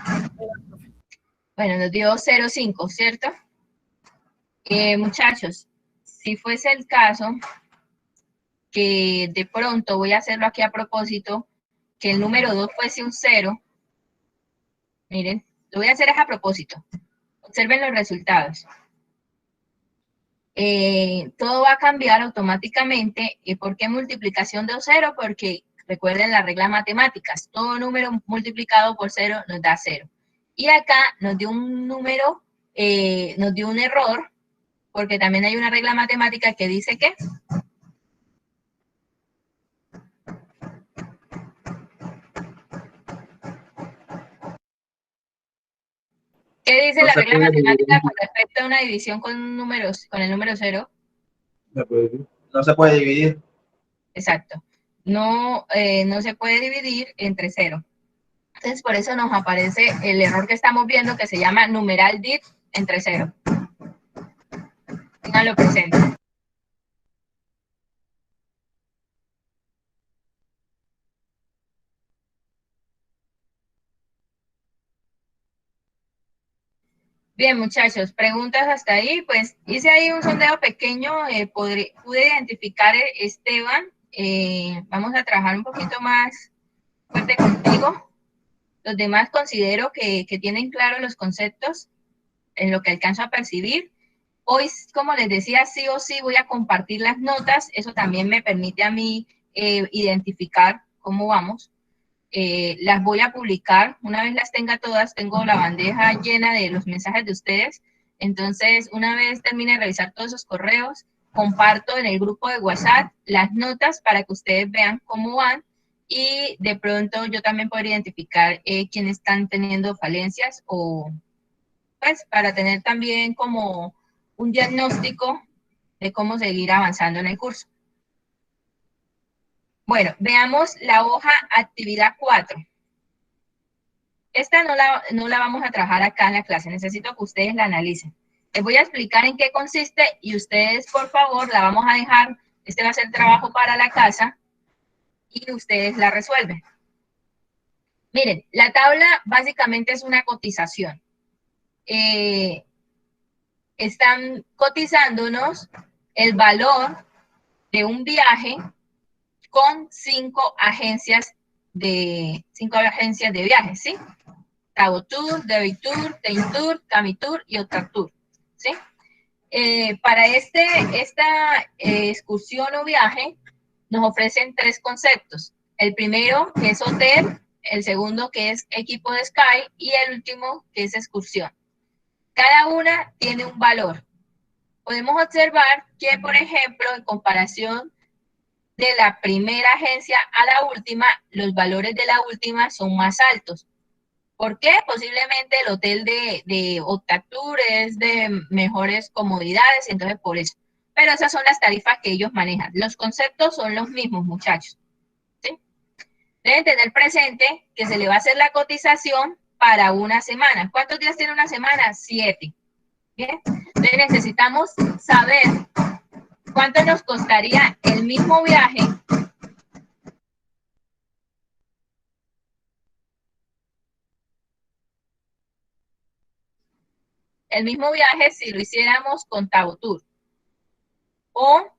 Bueno, nos dio 0,5, ¿cierto? Muchachos, si fuese el caso que de pronto, voy a hacerlo aquí a propósito, que el número 2 fuese un 0, miren, lo voy a hacer es a propósito. Observen los resultados. Todo va a cambiar automáticamente. ¿Por qué multiplicación de 0? Porque recuerden las reglas matemáticas. Todo número multiplicado por 0 nos da 0. Y acá nos dio un número, nos dio un error, porque también hay una regla matemática que dice que ¿qué dice la regla matemática con respecto a una división con el número 0? No se puede dividir. Exacto. No, no se puede dividir entre 0. Entonces, por eso nos aparece el error que estamos viendo, que se llama numeral div entre 0. Ténganlo presente. Bien, muchachos, preguntas hasta ahí. Pues hice ahí un sondeo pequeño, pude identificar Esteban. Vamos a trabajar un poquito más fuerte contigo. Los demás considero que tienen claros los conceptos en lo que alcanzo a percibir. Hoy, como les decía, sí o sí voy a compartir las notas. Eso también me permite a mí identificar cómo vamos. Las voy a publicar. Una vez las tenga todas, tengo la bandeja llena de los mensajes de ustedes. Entonces, una vez termine de revisar todos esos correos, comparto en el grupo de WhatsApp las notas para que ustedes vean cómo van. Y de pronto yo también podría identificar quiénes están teniendo falencias o pues para tener también como un diagnóstico de cómo seguir avanzando en el curso. Bueno, veamos la hoja actividad 4. Esta no la vamos a trabajar acá en la clase, necesito que ustedes la analicen. Les voy a explicar en qué consiste y ustedes, por favor, la vamos a dejar, este va a ser trabajo para la casa y ustedes la resuelven. Miren, la tabla básicamente es una cotización. Están cotizándonos el valor de un viaje con 5 agencias de viajes, ¿sí? Tabotour, Debitour, Teintour, Camitour y Otratour, ¿sí? Para esta excursión o viaje nos ofrecen 3 conceptos. El primero, que es hotel, el segundo, que es equipo de Sky, y el último, que es excursión. Cada una tiene un valor. Podemos observar que, por ejemplo, en comparación de la primera agencia a la última, los valores de la última son más altos. ¿Por qué? Posiblemente el hotel de Otratour es de mejores comodidades, entonces por eso. Pero esas son las tarifas que ellos manejan. Los conceptos son los mismos, muchachos, ¿sí? Deben tener presente que se le va a hacer la cotización para una semana. ¿Cuántos días tiene una semana? 7. ¿Bien? Entonces necesitamos saber cuánto nos costaría el mismo viaje si lo hiciéramos con Tabotour o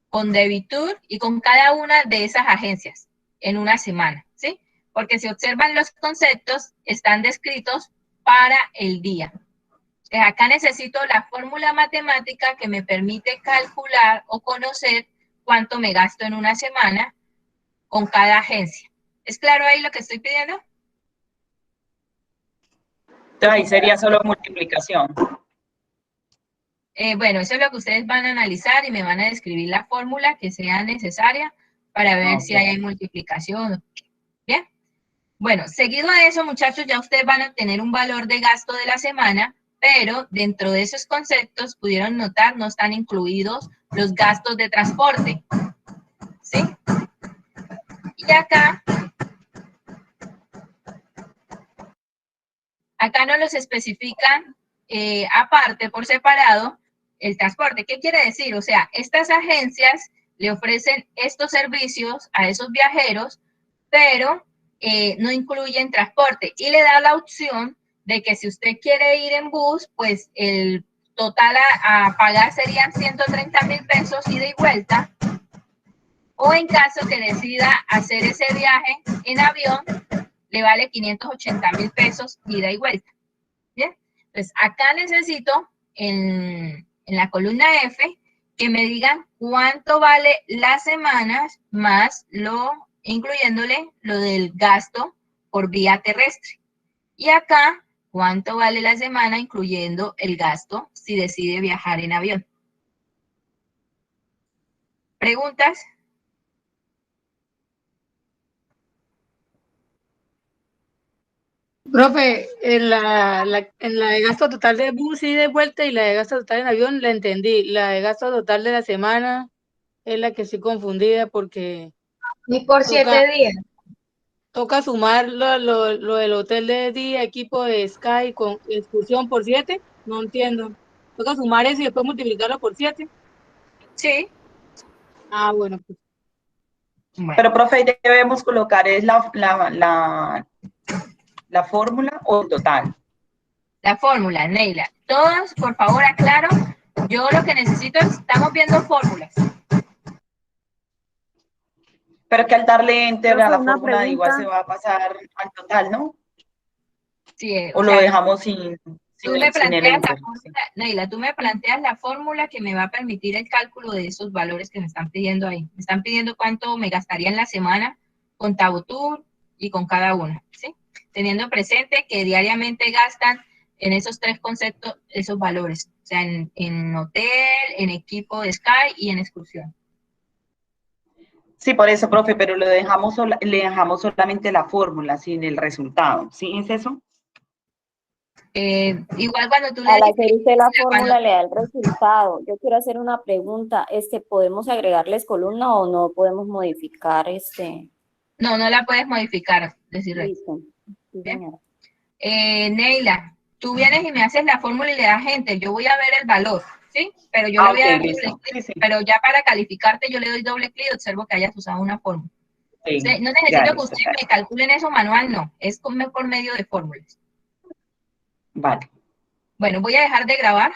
con Debitour y con cada una de esas agencias en una semana, ¿sí? Porque si observan los conceptos, están descritos para el día. Acá necesito la fórmula matemática que me permite calcular o conocer cuánto me gasto en una semana con cada agencia. ¿Es claro ahí lo que estoy pidiendo? Ahí sería solo multiplicación. Bueno, eso es lo que ustedes van a analizar y me van a describir la fórmula que sea necesaria para ver si hay multiplicación. ¿Bien? Bueno, seguido a eso, muchachos, ya ustedes van a tener un valor de gasto de la semana, pero dentro de esos conceptos, pudieron notar, no están incluidos los gastos de transporte. ¿Sí? Y acá no los especifican aparte, por separado, el transporte. ¿Qué quiere decir? O sea, estas agencias le ofrecen estos servicios a esos viajeros, pero no incluyen transporte. Y le da la opción de que si usted quiere ir en bus, pues el total a pagar serían 130,000 pesos ida y vuelta. O en caso que decida hacer ese viaje en avión, le vale 580,000 pesos ida y vuelta. ¿Bien? Entonces, acá necesito en la columna F que me digan cuánto vale las semanas más incluyéndole lo del gasto por vía terrestre. Y acá, cuánto vale la semana incluyendo el gasto si decide viajar en avión. ¿Preguntas? Profe, en la de gasto total de bus y de vuelta y la de gasto total en avión la entendí. La de gasto total de la semana es la que estoy confundida porque... Y por 7 días. Toca sumar lo del hotel de día, equipo de Sky con excursión por 7. No entiendo. Toca sumar eso y después multiplicarlo por 7. Sí. Ah, bueno, pues. Pero, profe, debemos colocar es la fórmula o el total. La fórmula, Neila. Todos, por favor, aclaro. Yo lo que necesito es, estamos viendo fórmulas. Pero que al darle enter a la Una fórmula igual se pregunta. va a pasar al total, ¿no? Sí, o lo dejamos sin el enter. Neila, tú me planteas la fórmula que me va a permitir el cálculo de esos valores que me están pidiendo ahí. Me están pidiendo cuánto me gastaría en la semana con Tabotour y con cada una, ¿sí? Teniendo presente que diariamente gastan en esos 3 conceptos esos valores, o sea, en hotel, en equipo de Sky y en excursión. Sí, por eso, profe, pero le dejamos solamente la fórmula sin el resultado, ¿sí es eso? Igual cuando tú le Al hacer dices, usted la cuando- fórmula le da el resultado. Yo quiero hacer una pregunta. ¿Podemos agregarles columna o no podemos modificar no la puedes modificar, decirle. Listo. Sí, Bien. señora. Neila, tú vienes y me haces la fórmula y le das enter. Yo voy a ver el valor, ¿sí? Pero yo le voy a Ok, dar listo. doble clic, Sí, sí. pero ya para calificarte yo le doy doble clic y observo que hayas usado una fórmula. Sí, No ya, necesito que listo, ustedes gracias. me calculen eso manual, no. Es por medio de fórmulas. Vale. Bueno, voy a dejar de grabar.